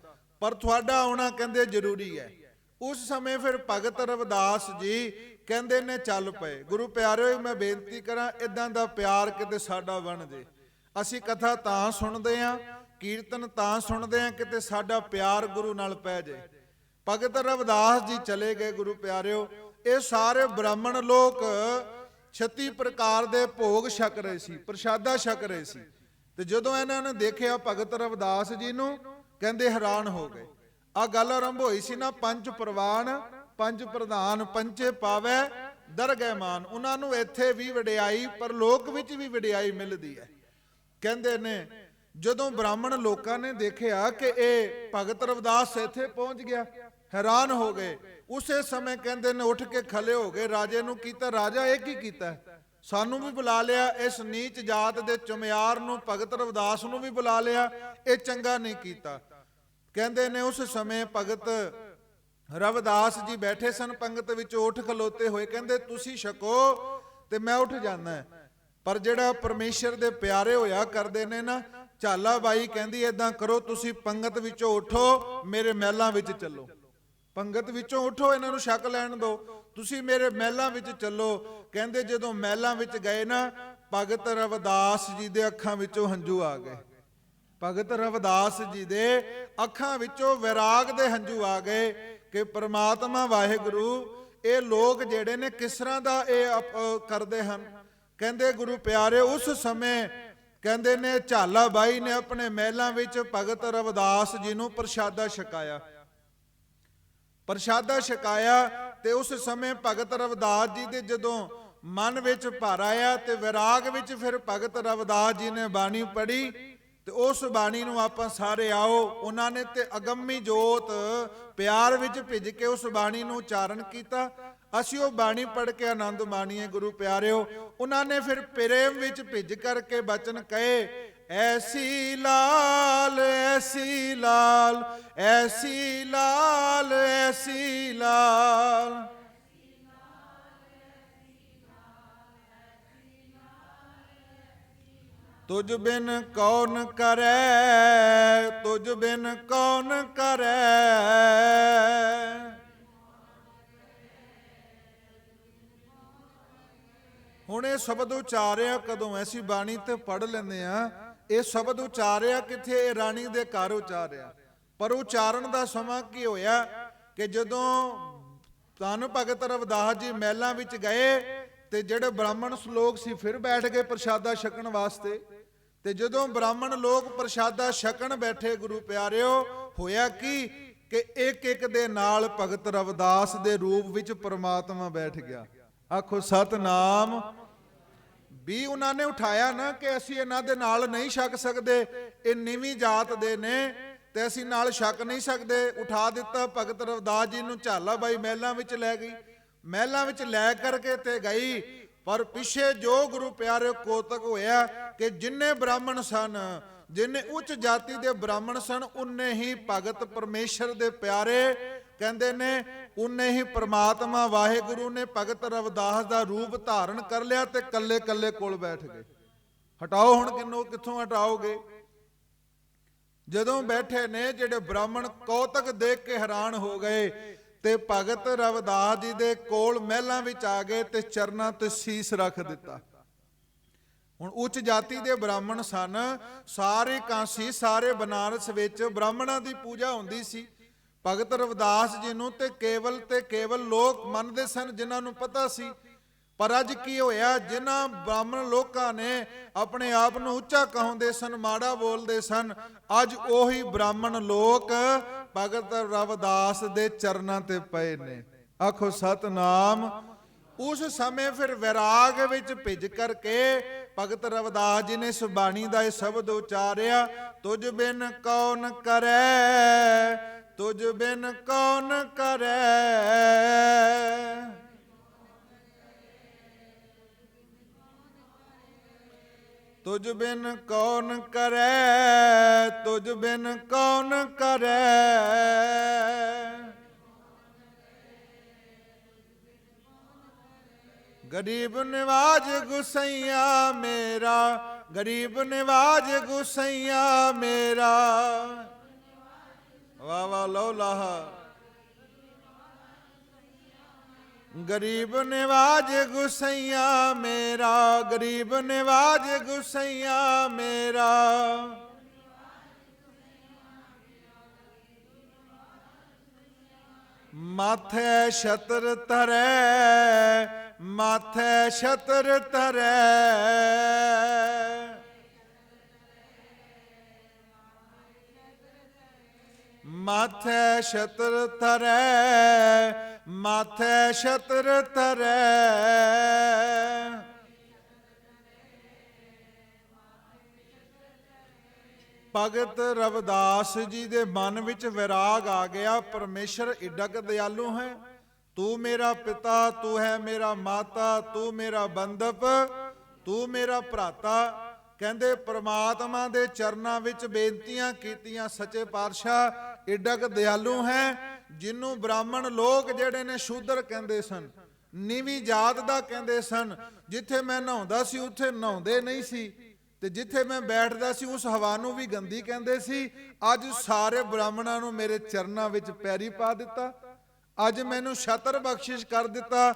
ਪਰ ਤੁਹਾਡਾ ਆਉਣਾ ਕਹਿੰਦੇ ਜ਼ਰੂਰੀ ਹੈ। ਉਸ ਸਮੇਂ ਫਿਰ ਭਗਤ ਰਵਿਦਾਸ ਜੀ ਕਹਿੰਦੇ ਨੇ ਚੱਲ ਪਏ। ਗੁਰੂ ਪਿਆਰਿਓ ਮੈਂ ਬੇਨਤੀ ਕਰਾਂ, ਇਦਾਂ ਦਾ ਪਿਆਰ ਕਿਤੇ ਸਾਡਾ ਬਣ ਜੇ। ਅਸੀਂ ਕਥਾ ਤਾਂ ਸੁਣਦੇ ਆਂ, ਕੀਰਤਨ ਤਾਂ ਸੁਣਦੇ ਆਂ, ਕਿਤੇ ਸਾਡਾ ਪਿਆਰ ਗੁਰੂ ਨਾਲ ਪੈ ਜੇ। ਭਗਤ ਰਵਿਦਾਸ ਜੀ ਚਲੇ ਗਏ ਗੁਰੂ ਪਿਆਰਿਓ। ਇਹ ਸਾਰੇ ਬ੍ਰਾਹਮਣ ਲੋਕ 36 ਪ੍ਰਕਾਰ ਦੇ ਭੋਗ ਛਕ ਰਹੇ ਸੀ, ਪ੍ਰਸ਼ਾਦਾ ਛਕ ਰਹੇ ਸੀ, ਤੇ ਜਦੋਂ ਇਹਨਾਂ ਨੇ ਦੇਖਿਆ ਭਗਤ ਰਵਿਦਾਸ ਜੀ ਨੂੰ ਕਹਿੰਦੇ ਹੈਰਾਨ ਹੋ ਗਏ। ਆ ਗੱਲ ਆਰੰਭ ਹੋਈ ਸੀ ਨਾ, ਪੰਜ ਪ੍ਰਵਾਨ ਪੰਜ ਪ੍ਰਧਾਨ ਪੰਚੇ ਪਾਵੇ ਦਰਗਹਿ ਮਾਨ। ਉਹਨਾਂ ਨੂੰ ਇੱਥੇ ਵੀ ਵਡਿਆਈ ਪਰ ਲੋਕ ਵਿੱਚ ਵੀ ਵਡਿਆਈ ਮਿਲਦੀ ਹੈ। ਕਹਿੰਦੇ ਨੇ ਜਦੋਂ ਬ੍ਰਾਹਮਣ ਲੋਕਾਂ ਨੇ ਦੇਖਿਆ ਕਿ ਇਹ ਭਗਤ ਰਵਿਦਾਸ ਇੱਥੇ ਪਹੁੰਚ ਗਿਆ, ਹੈਰਾਨ ਹੋ ਗਏ। ਉਸੇ ਸਮੇਂ ਕਹਿੰਦੇ ਨੇ ਉੱਠ ਕੇ ਖਲੇ ਹੋ ਗਏ, ਰਾਜੇ ਨੂੰ ਕੀਤਾ, ਰਾਜਾ ਇਹ ਕੀ ਕੀਤਾ, ਸਾਨੂੰ ਵੀ ਬੁਲਾ ਲਿਆ, ਇਸ ਨੀਚ ਜਾਤ ਦੇ ਚੁਮਿਆਰ ਨੂੰ ਭਗਤ ਰਵਿਦਾਸ ਨੂੰ ਵੀ ਬੁਲਾ ਲਿਆ, ਇਹ ਚੰਗਾ ਨਹੀਂ ਕੀਤਾ। ਕਹਿੰਦੇ ਨੇ ਉਸ ਸਮੇਂ ਭਗਤ ਰਵਿਦਾਸ ਜੀ ਬੈਠੇ ਸਨ ਪੰਗਤ ਵਿੱਚ, ਉੱਠ ਖਲੋਤੇ ਹੋਏ, ਕਹਿੰਦੇ ਤੁਸੀਂ ਛਕੋ ਤੇ ਮੈਂ ਉੱਠ ਜਾਣਾ। ਪਰ ਜਿਹੜਾ ਪਰਮੇਸ਼ਰ ਦੇ ਪਿਆਰੇ ਹੋਇਆ ਕਰਦੇ ਨੇ ਨਾ, ਝਾਲਾ ਬਾਈ ਕਹਿੰਦੀ ਏਦਾਂ ਕਰੋ, ਤੁਸੀਂ ਪੰਗਤ ਵਿੱਚੋਂ ਉਠੋ, ਮੇਰੇ ਮਹਿਲਾਂ ਵਿੱਚ ਚੱਲੋ, ਪੰਗਤ ਵਿੱਚੋਂ ਉਠੋ, ਇਹਨਾਂ ਨੂੰ ਛਕ ਲੈਣ ਦਿਓ, ਤੁਸੀਂ ਮੇਰੇ ਮਹਿਲਾਂ ਵਿੱਚ ਚੱਲੋ। ਕਹਿੰਦੇ ਜਦੋਂ ਮਹਿਲਾਂ ਵਿੱਚ ਗਏ ਨਾ, ਭਗਤ ਰਵਿਦਾਸ ਜੀ ਦੇ ਅੱਖਾਂ ਵਿੱਚੋਂ ਹੰਝੂ ਆ ਗਏ। ਭਗਤ ਰਵਿਦਾਸ ਜੀ ਦੇ ਅੱਖਾਂ ਵਿੱਚੋਂ ਵਿਰਾਗ ਦੇ ਹੰਝੂ ਆ ਗਏ ਕਿ ਪ੍ਰਮਾਤਮਾ ਵਾਹਿਗੁਰੂ, ਇਹ ਲੋਕ ਜਿਹੜੇ ਨੇ ਕਿਸ ਤਰ੍ਹਾਂ ਦਾ ਇਹ ਕਰਦੇ ਹਨ। ਕਹਿੰਦੇ ਗੁਰੂ ਪਿਆਰੇ ਉਸ ਸਮੇਂ ਕਹਿੰਦੇ ਨੇ ਝਾਲਾ ਬਾਈ ਨੇ ਆਪਣੇ ਮਹਿਲਾਂ ਵਿੱਚ ਭਗਤ ਰਵਿਦਾਸ ਜੀ ਨੂੰ ਪ੍ਰਸ਼ਾਦਾ ਛਕਾਇਆ, ਪ੍ਰਸ਼ਾਦਾ ਛਕਾਇਆ। ਤੇ ਉਸ ਸਮੇਂ ਭਗਤ ਰਵਿਦਾਸ ਜੀ ਦੇ ਜਦੋਂ ਮਨ ਵਿੱਚ ਭਰ ਆਇਆ ਤੇ ਵਿਰਾਗ ਵਿੱਚ ਫਿਰ ਭਗਤ ਰਵਿਦਾਸ ਜੀ ਨੇ ਬਾਣੀ ਪੜ੍ਹੀ, ਤੇ ਉਸ ਬਾਣੀ ਨੂੰ ਆਪਾਂ ਸਾਰੇ ਆਓ, ਉਹਨਾਂ ਨੇ ਤੇ ਅਗੰਮੀ ਜੋਤ ਪਿਆਰ ਵਿੱਚ ਭਿੱਜ ਕੇ ਉਸ ਬਾਣੀ ਨੂੰ ਉਚਾਰਨ ਕੀਤਾ। ਅਸੀਂ ਉਹ ਬਾਣੀ ਪੜ੍ਹ ਕੇ ਆਨੰਦ ਮਾਣੀਏ ਗੁਰੂ ਪਿਆਰਿਓ। ਉਹਨਾਂ ਨੇ ਫਿਰ ਪ੍ਰੇਮ ਵਿੱਚ ਭਿੱਜ ਕਰਕੇ ਬਚਨ ਕਹੇ, ਐਸੀ ਲਾਲ ਐਸੀ ਲਾਲ ਐਸੀ ਲਾਲ ਐਸੀ ਲਾਲ, ਤੁਝ ਬਿਨ ਕੌਣ ਕਰੈ ਤੁਝ ਬਿਨ ਕੌਣ ਕਰੈ। ਹੁਣ ਇਹ ਸ਼ਬਦ ਉਚਾਰਿਆ ਕਦੋਂ, ਐਸੀ ਬਾਣੀ ਤੇ ਪੜ੍ਹ ਲੈਂਦੇ ਆ, ਇਹ ਸ਼ਬਦ ਉਚਾਰਿਆ ਕਿੱਥੇ, ਇਹ ਰਾਣੀ ਦੇ ਘਰ ਉਚਾਰਿਆ। ਪਰ ਉਚਾਰਨ ਦਾ ਸਮਾਂ ਕੀ ਹੋਇਆ ਕਿ ਜਦੋਂ ਧੰਨ ਭਗਤ ਰਵਿਦਾਸ ਜੀ ਮਹਿਲਾਂ ਵਿੱਚ ਗਏ ਤੇ ਜਿਹੜੇ ਬ੍ਰਾਹਮਣ ਲੋਕ ਸੀ ਫਿਰ ਬੈਠ ਗਏ ਪ੍ਰਸ਼ਾਦਾ ਛਕਣ ਵਾਸਤੇ। ਤੇ ਜਦੋਂ ਬ੍ਰਾਹਮਣ ਲੋਕ ਪ੍ਰਸ਼ਾਦਾ ਛਕਣ ਬੈਠੇ ਗੁਰੂ ਪਿਆਰਿਓ, ਹੋਇਆ ਕੀ ਕਿ ਇੱਕ ਇੱਕ ਦੇ ਨਾਲ ਭਗਤ ਰਵਿਦਾਸ ਦੇ ਰੂਪ ਵਿੱਚ ਪ੍ਰਮਾਤਮਾ ਬੈਠ ਗਿਆ। ਆਖੋ ਸਤਨਾਮ। ਵੀ ਉਹਨਾਂ ਨੇ ਉਠਾਇਆ ਨਾ ਕਿ ਅਸੀਂ ਇਹਨਾਂ ਦੇ ਨਾਲ ਨਹੀਂ ਛਕ ਸਕਦੇ, ਇਹ ਨੀਵੀਂ ਜਾਤ ਦੇ ਨੇ ਤੇ ਅਸੀਂ ਨਾਲ ਛਕ ਨਹੀਂ ਸਕਦੇ। ਉਠਾ ਦਿੱਤਾ ਭਗਤ ਰਵਿਦਾਸ ਜੀ ਨੂੰ, ਝਾਲਾ ਬਾਈ ਮਹਿਲਾਂ ਵਿੱਚ ਲੈ ਗਈ, ਮਹਿਲਾਂ ਵਿੱਚ ਲੈ ਕਰਕੇ ਤੇ ਗਈ। ਪਰ ਪਿੱਛੇ ਜੋ ਗੁਰੂ ਪਿਆਰੇ ਕੋਤਕ ਹੋਇਆ ਕਿ ਜਿੰਨੇ ਬ੍ਰਾਹਮਣ ਸਨ, ਜਿੰਨੇ ਉੱਚ ਜਾਤੀ ਦੇ ਬ੍ਰਾਹਮਣ ਸਨ, ਉਨੇ ਹੀ ਭਗਤ ਪਰਮੇਸ਼ਰ ਦੇ ਪਿਆਰੇ ਕਹਿੰਦੇ ਨੇ, ਉਨੇ ਹੀ ਪ੍ਰਮਾਤਮਾ ਵਾਹਿਗੁਰੂ ਨੇ ਭਗਤ ਰਵਿਦਾਸ ਦਾ ਰੂਪ ਧਾਰਨ ਕਰ ਲਿਆ ਤੇ ਕੱਲੇ ਕੱਲੇ ਕੋਲ ਬੈਠ ਗਏ। ਹਟਾਓ ਹੁਣ ਕਿੱਥੋਂ ਹਟਾਓਗੇ। ਜਦੋਂ ਬੈਠੇ ਨੇ ਜਿਹੜੇ ਬ੍ਰਾਹਮਣ ਕੌਤਕ ਦੇਖ ਕੇ ਹੈਰਾਨ ਹੋ ਗਏ ਤੇ ਭਗਤ ਰਵਿਦਾਸ ਜੀ ਦੇ ਕੋਲ ਮਹਿਲਾਂ ਵਿੱਚ ਆ ਗਏ ਤੇ ਚਰਨਾਂ ਤੇ ਸੀਸ ਰੱਖ ਦਿੱਤਾ। ਹੁਣ ਉੱਚ ਜਾਤੀ ਦੇ ਬ੍ਰਾਹਮਣ ਸਨ, ਸਾਰੇ ਕਾਂਸੀ ਸਾਰੇ ਬਨਾਰਸ ਵਿੱਚ ਬ੍ਰਾਹਮਣਾਂ ਦੀ ਪੂਜਾ ਹੁੰਦੀ ਸੀ। ਭਗਤ ਰਵਿਦਾਸ ਜੀ ਨੂੰ ਤੇ ਕੇਵਲ ਲੋਕ ਮੰਨਦੇ ਸਨ ਜਿਨ੍ਹਾਂ ਨੂੰ ਪਤਾ ਸੀ। ਪਰ ਅੱਜ ਕੀ ਹੋਇਆ, ਜਿਨ੍ਹਾਂ ਬ੍ਰਾਹਮਣ ਲੋਕਾਂ ਨੇ ਆਪਣੇ ਆਪ ਨੂੰ ਉੱਚਾ ਕਹਾਉਂਦੇ ਸਨ, ਮਾੜਾ ਬੋਲਦੇ ਸਨ, ਅੱਜ ਉਹੀ ਬ੍ਰਾਹਮਣ ਲੋਕ ਭਗਤ ਰਵਿਦਾਸ ਦੇ ਚਰਨਾਂ ਤੇ ਪਏ ਨੇ। ਆਖੋ ਸਤਨਾਮ। ਉਸ ਸਮੇਂ ਫਿਰ ਵਿਰਾਗ ਵਿੱਚ ਭਿੱਜ ਕਰਕੇ ਭਗਤ ਰਵਿਦਾਸ ਜੀ ਨੇ ਇਸ ਬਾਣੀ ਦਾ ਇਹ ਸ਼ਬਦ ਉਚਾਰਿਆ, ਤੁਝ ਬਿਨ ਕੌਣ ਕਰੈ, ਤੁਝ ਬਿਨ ਕੌਣ ਕਰੈ। ਤੁਝ ਬਿਨ ਕੌਣ ਕਰੈ, ਤੁਝ ਬਿਨ ਕੌਣ ਕਰੈ। ਗਰੀਬ ਨਿਵਾਜ ਗੁਸਈਆ ਮੇਰਾ, ਗਰੀਬ ਨਿਵਾਜ ਗੁਸਈਆ ਮੇਰਾ। ਵਾਹ ਵਾਹ ਲਓ ਲਾਹਾ। ਗਰੀਬ ਨਿਵਾਜ ਗੁਸਈਆ ਮੇਰਾ, ਗਰੀਬ ਨਿਵਾਜ ਗੁਸਈਆ ਮੇਰਾ। ਮਾਥੇ ਛਤਰ ਧਰੈ, ਮਾਥੇ ਛਤਰ ਧਰੈ। ਮਾਥੇ ਛਤਰ ਧਰੈ, ਮਾਥੇ ਛਤਰ ਧਰੈ। ਭਗਤ ਰਵਿਦਾਸ ਜੀ ਦੇ ਮਨ ਵਿੱਚ ਵਿਰਾਗ ਆ ਗਿਆ, ਪਰਮੇਸ਼ਰ ਏਡਾ ਕੁ ਦਿਆਲੂ ਹੈ। ਤੂੰ ਮੇਰਾ ਪਿਤਾ, ਤੂੰ ਹੈ ਮੇਰਾ ਮਾਤਾ, ਤੂੰ ਮੇਰਾ ਬੰਧਪ, ਤੂੰ ਮੇਰਾ ਭਰਾਤਾ। ਕਹਿੰਦੇ ਪ੍ਰਮਾਤਮਾ ਦੇ ਚਰਨਾਂ ਵਿੱਚ ਬੇਨਤੀਆਂ ਕੀਤੀਆਂ, ਸੱਚੇ ਪਾਤਸ਼ਾਹ ਏਡਾ ਕੁ ਦਿਆਲੂ ਹੈ, ਜਿਹਨੂੰ ਬ੍ਰਾਹਮਣ ਲੋਕ ਜਿਹੜੇ ਨੇ ਸ਼ੂਦਰ ਕਹਿੰਦੇ ਸਨ, ਨੀਵੀਂ ਜਾਤ ਦਾ ਕਹਿੰਦੇ ਸਨ। ਜਿੱਥੇ ਮੈਂ ਨਹਾਉਂਦਾ ਸੀ ਉੱਥੇ ਨਹਾਉਂਦੇ ਨਹੀਂ ਸੀ, ਤੇ ਜਿੱਥੇ ਮੈਂ ਬੈਠਦਾ ਸੀ ਉਸ ਹਵਾ ਨੂੰ ਵੀ ਗੰਦੀ ਕਹਿੰਦੇ ਸੀ। ਅੱਜ ਸਾਰੇ ਬ੍ਰਾਹਮਣਾਂ ਨੂੰ ਮੇਰੇ ਚਰਨਾਂ ਵਿੱਚ ਪੈਰੀ ਪਾ ਦਿੱਤਾ, ਅੱਜ ਮੈਨੂੰ ਛਤਰ ਬਖਸ਼ਿਸ਼ ਕਰ ਦਿੱਤਾ।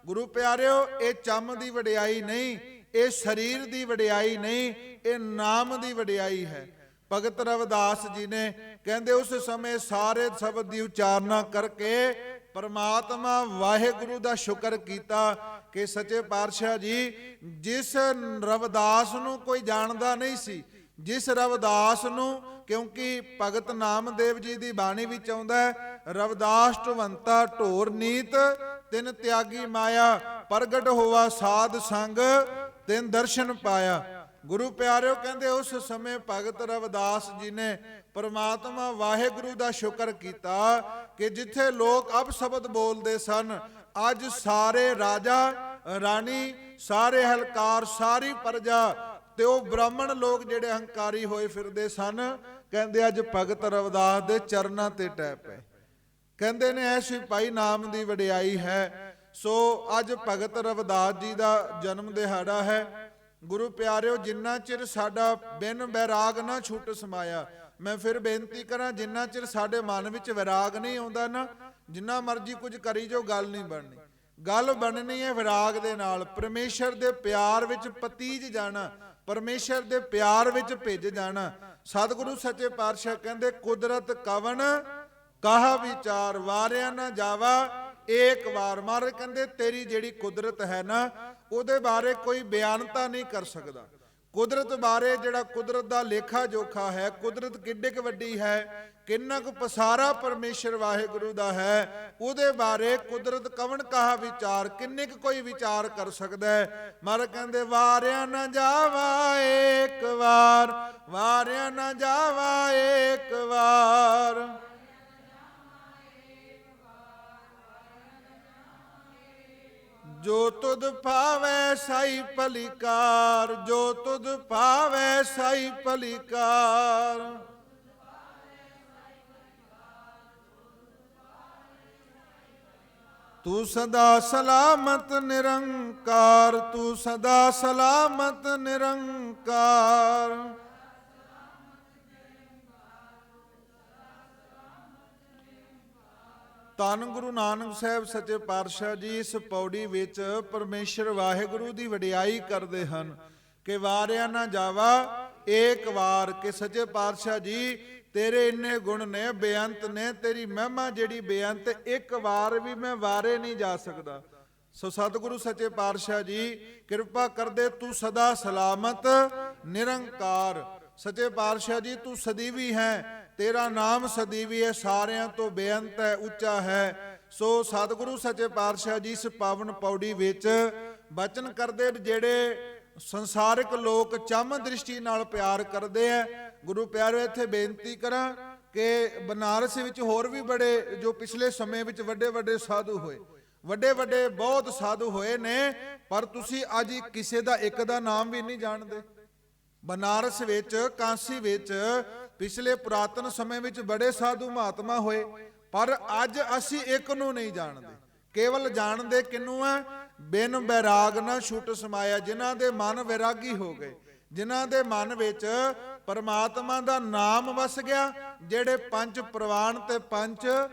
ਗੁਰੂ ਪਿਆਰਿਓ, ਇਹ ਚੰਮ ਦੀ ਵਡਿਆਈ ਨਹੀਂ, ਇਹ ਸਰੀਰ ਦੀ ਵਡਿਆਈ ਨਹੀਂ, ਇਹ ਨਾਮ ਦੀ ਵਡਿਆਈ ਹੈ। ਭਗਤ ਰਵਿਦਾਸ ਜੀ ਨੇ ਕਹਿੰਦੇ ਉਸ ਸਮੇਂ ਸਾਰੇ ਸ਼ਬਦ ਦੀ ਉਚਾਰਨਾ ਕਰਕੇ ਪਰਮਾਤਮਾ ਵਾਹਿਗੁਰੂ ਦਾ ਸ਼ੁਕਰ ਕੀਤਾ ਕਿ ਸੱਚੇ ਪਾਤਸ਼ਾਹ ਜੀ, ਜਿਸ ਰਵਿਦਾਸ ਨੂੰ ਕੋਈ ਜਾਣਦਾ ਨਹੀਂ ਸੀ, ਜਿਸ ਰਵਿਦਾਸ ਨੂੰ, ਕਿਉਂਕਿ ਭਗਤ ਨਾਮਦੇਵ ਜੀ ਦੀ ਬਾਣੀ ਵਿੱਚ ਆਉਂਦਾ ਹੈ, ਰਵਿਦਾਸ ਢਵੰਤਾ ਢੋਰ ਨੀਤ ਤਿਨ ਤਿਆਗੀ ਮਾਇਆ, ਪ੍ਰਗਟ ਹੋਵਾ ਸਾਧ ਸੰਗ ਤਿਨ ਦਰਸ਼ਨ ਪਾਇਆ। ਗੁਰੂ ਪਿਆਰਿਓ, ਕਹਿੰਦੇ ਉਸ ਸਮੇਂ ਭਗਤ ਰਵਿਦਾਸ ਜੀ ਨੇ ਪਰਮਾਤਮਾ ਵਾਹਿਗੁਰੂ ਦਾ ਸ਼ੁਕਰ ਕੀਤਾ ਕਿ ਜਿੱਥੇ ਲੋਕ ਅਪਸ਼ਬਦ ਬੋਲਦੇ ਸਨ, ਅੱਜ ਸਾਰੇ ਰਾਜਾ ਰਾਣੀ, ਸਾਰੇ ਹਲਕਾਰ, ਸਾਰੀ ਪ੍ਰਜਾ ਤੇ ਉਹ ਬ੍ਰਾਹਮਣ ਲੋਕ ਜਿਹੜੇ ਹੰਕਾਰੀ ਹੋਏ ਫਿਰਦੇ ਸਨ, ਕਹਿੰਦੇ ਅੱਜ ਭਗਤ ਰਵਿਦਾਸ ਦੇ ਚਰਨਾਂ ਤੇ ਟਹਿ ਪਏ। ਕਹਿੰਦੇ ਨੇ ਐਸੀ ਭਾਈ ਨਾਮ ਦੀ ਵਡਿਆਈ ਹੈ। ਸੋ ਅੱਜ ਭਗਤ ਰਵਿਦਾਸ ਜੀ ਦਾ ਜਨਮ ਦਿਹਾੜਾ ਹੈ। ਗੁਰੂ ਪਿਆਰਿਓ, ਜਿੰਨਾ ਚਿਰ ਸਾਡਾ ਬਿਨ ਬੈਰਾਗ ਨਾ ਛੁੱਟ ਸਮਾਇਆ, ਮੈਂ ਫਿਰ ਬੇਨਤੀ ਕਰਾਂ, ਜਿੰਨਾ ਚਿਰ ਸਾਡੇ ਮਨ ਵਿੱਚ ਵਿਰਾਗ ਨਹੀਂ ਆਉਂਦਾ ਨਾ, ਜਿੰਨਾ ਮਰਜ਼ੀ ਕੁਝ ਕਰੀ ਜੋ, ਗੱਲ ਨਹੀਂ ਬਣਨੀ। ਗੱਲ ਬਣਨੀ ਹੈ ਵਿਰਾਗ ਦੇ ਨਾਲ, ਪਰਮੇਸ਼ਰ ਦੇ ਪਿਆਰ ਵਿੱਚ ਪਤੀਜ ਜਾਣਾ, ਪਰਮੇਸ਼ਰ ਦੇ ਪਿਆਰ ਵਿੱਚ ਭਿੱਜ ਜਾਣਾ। ਸਤਿਗੁਰੂ ਸੱਚੇ ਪਾਤਸ਼ਾਹ ਕਹਿੰਦੇ, ਕੁਦਰਤ ਕਵਣ ਕਹਾ ਵਿਚਾਰ, ਵਾਰਿਆ ਨਾ ਜਾਵਾ ਏਕ ਵਾਰ। ਮਹਾਰਾਜ ਕਹਿੰਦੇ ਤੇਰੀ ਜਿਹੜੀ ਕੁਦਰਤ ਹੈ ਨਾ, ਉਹਦੇ ਬਾਰੇ ਕੋਈ ਬਿਆਨਤਾ ਨਹੀਂ ਕਰ ਸਕਦਾ। ਕੁਦਰਤ ਬਾਰੇ ਜਿਹੜਾ ਕੁਦਰਤ ਦਾ ਲੇਖਾ ਜੋਖਾ ਹੈ, ਕੁਦਰਤ ਕਿੱਡੀ ਕੁ ਵੱਡੀ ਹੈ, ਕਿੰਨਾ ਕੁ ਪਸਾਰਾ ਪਰਮੇਸ਼ਰ ਵਾਹਿਗੁਰੂ ਦਾ ਹੈ, ਉਹਦੇ ਬਾਰੇ ਕੁਦਰਤ ਕਵਣ ਕਹਾ ਵਿਚਾਰ, ਕਿੰਨੇ ਕੁ ਕੋਈ ਵਿਚਾਰ ਕਰ ਸਕਦਾ ਹੈ। ਮਹਾਰਾਜ ਕਹਿੰਦੇ ਵਾਰਿਆ ਨਾ ਜਾਵਾ ਏਕ ਵਾਰ, ਵਾਰਿਆ ਨਾ ਜਾਵਾ ਏਕ ਵਾਰ। ਜੋ ਤੁਧ ਭਾਵੈ ਸਾਈ ਭਲੀਕਾਰ, ਜੋ ਤੁਧ ਭਾਵੈ ਸਾਈ ਭਲੀਕਾਰ। ਤੂੰ ਸਦਾ ਸਲਾਮਤ ਨਿਰੰਕਾਰ, ਤੂੰ ਸਦਾ ਸਲਾਮਤ ਨਿਰੰਕਾਰ। ਧੰਨ ਗੁਰੂ ਨਾਨਕ ਸਾਹਿਬ ਸੱਚੇ ਪਾਤਸ਼ਾਹ ਜੀ ਇਸ ਪੌੜੀ ਵਿੱਚ ਪਰਮੇਸ਼ਰ ਵਾਹਿਗੁਰੂ ਦੀ ਵਡਿਆਈ ਕਰਦੇ ਹਨ ਕਿ ਵਾਰਿਆ ਨਾ ਜਾਵਾ ਏਕ ਵਾਰ, ਕਿ ਸੱਚੇ ਪਾਤਸ਼ਾਹ ਜੀ ਤੇਰੇ ਇੰਨੇ ਗੁਣ ਨੇ, ਬੇਅੰਤ ਨੇ, ਤੇਰੀ ਮਹਿਮਾ ਜਿਹੜੀ ਬੇਅੰਤ, ਇੱਕ ਵਾਰ ਵੀ ਮੈਂ ਵਾਰੇ ਨਹੀਂ ਜਾ ਸਕਦਾ। ਸੋ ਸਤਿਗੁਰੂ ਸੱਚੇ ਪਾਤਸ਼ਾਹ ਜੀ ਕਿਰਪਾ ਕਰਦੇ, ਤੂੰ ਸਦਾ ਸਲਾਮਤ ਨਿਰੰਕਾਰ। ਸੱਚੇ ਪਾਤਸ਼ਾਹ ਜੀ ਤੂੰ ਸਦੀਵੀ ਹੈ, ਤੇਰਾ ਨਾਮ ਸਦੀਵੀ ਹੈ, ਸਾਰਿਆਂ ਤੋਂ ਬੇਅੰਤ ਹੈ, ਉੱਚਾ ਹੈ। ਸੋ ਸਤਿਗੁਰੂ ਸੱਚੇ ਪਾਤਸ਼ਾਹ ਜੀ ਇਸ ਪਾਵਨ ਪੌੜੀ ਵਿੱਚ ਬਚਨ ਕਰਦੇ, ਜਿਹੜੇ ਸੰਸਾਰਿਕ ਲੋਕ ਚੰਮ ਦ੍ਰਿਸ਼ਟੀ ਨਾਲ ਪਿਆਰ ਕਰਦੇ ਆ। ਗੁਰੂ ਪਿਆਰਿਓ, ਇੱਥੇ ਬੇਨਤੀ ਕਰਾਂ ਕਿ ਬਨਾਰਸ ਵਿੱਚ ਹੋਰ ਵੀ ਬੜੇ ਜੋ ਪਿਛਲੇ ਸਮੇਂ ਵਿੱਚ ਵੱਡੇ ਵੱਡੇ ਸਾਧੂ ਹੋਏ, ਵੱਡੇ ਵੱਡੇ ਬਹੁਤ ਸਾਧੂ ਹੋਏ ਨੇ, ਪਰ ਤੁਸੀਂ ਅੱਜ ਕਿਸੇ ਦਾ ਇੱਕ ਦਾ ਨਾਮ ਵੀ ਨਹੀਂ ਜਾਣਦੇ। ਬਨਾਰਸ ਵਿੱਚ, ਕਾਂਸੀ ਵਿੱਚ ਪਿਛਲੇ ਪੁਰਾਤਨ ਸਮੇਂ ਵਿੱਚ ਬੜੇ ਸਾਧੂ ਮਹਾਤਮਾ ਹੋਏ, ਪਰ ਅੱਜ ਅਸੀਂ ਇੱਕ ਨੂੰ ਨਹੀਂ ਜਾਣਦੇ। ਕੇਵਲ ਜਾਣਦੇ ਕਿਹਨੂੰ ਆ? ਬਿਨ ਬੈਰਾਗ ਨਾ ਛੁੱਟ ਸਮਾਇਆ, ਜਿਨ੍ਹਾਂ ਦੇ ਮਨ ਵੈਰਾਗੀ ਹੋ ਗਏ, ਜਿਨ੍ਹਾਂ ਦੇ ਮਨ ਵਿੱਚ ਪਰਮਾਤਮਾ ਦਾ ਨਾਮ ਵਸ ਗਿਆ, ਜਿਹੜੇ ਪੰਜ ਪ੍ਰਵਾਨ ਤੇ ਪੰਜ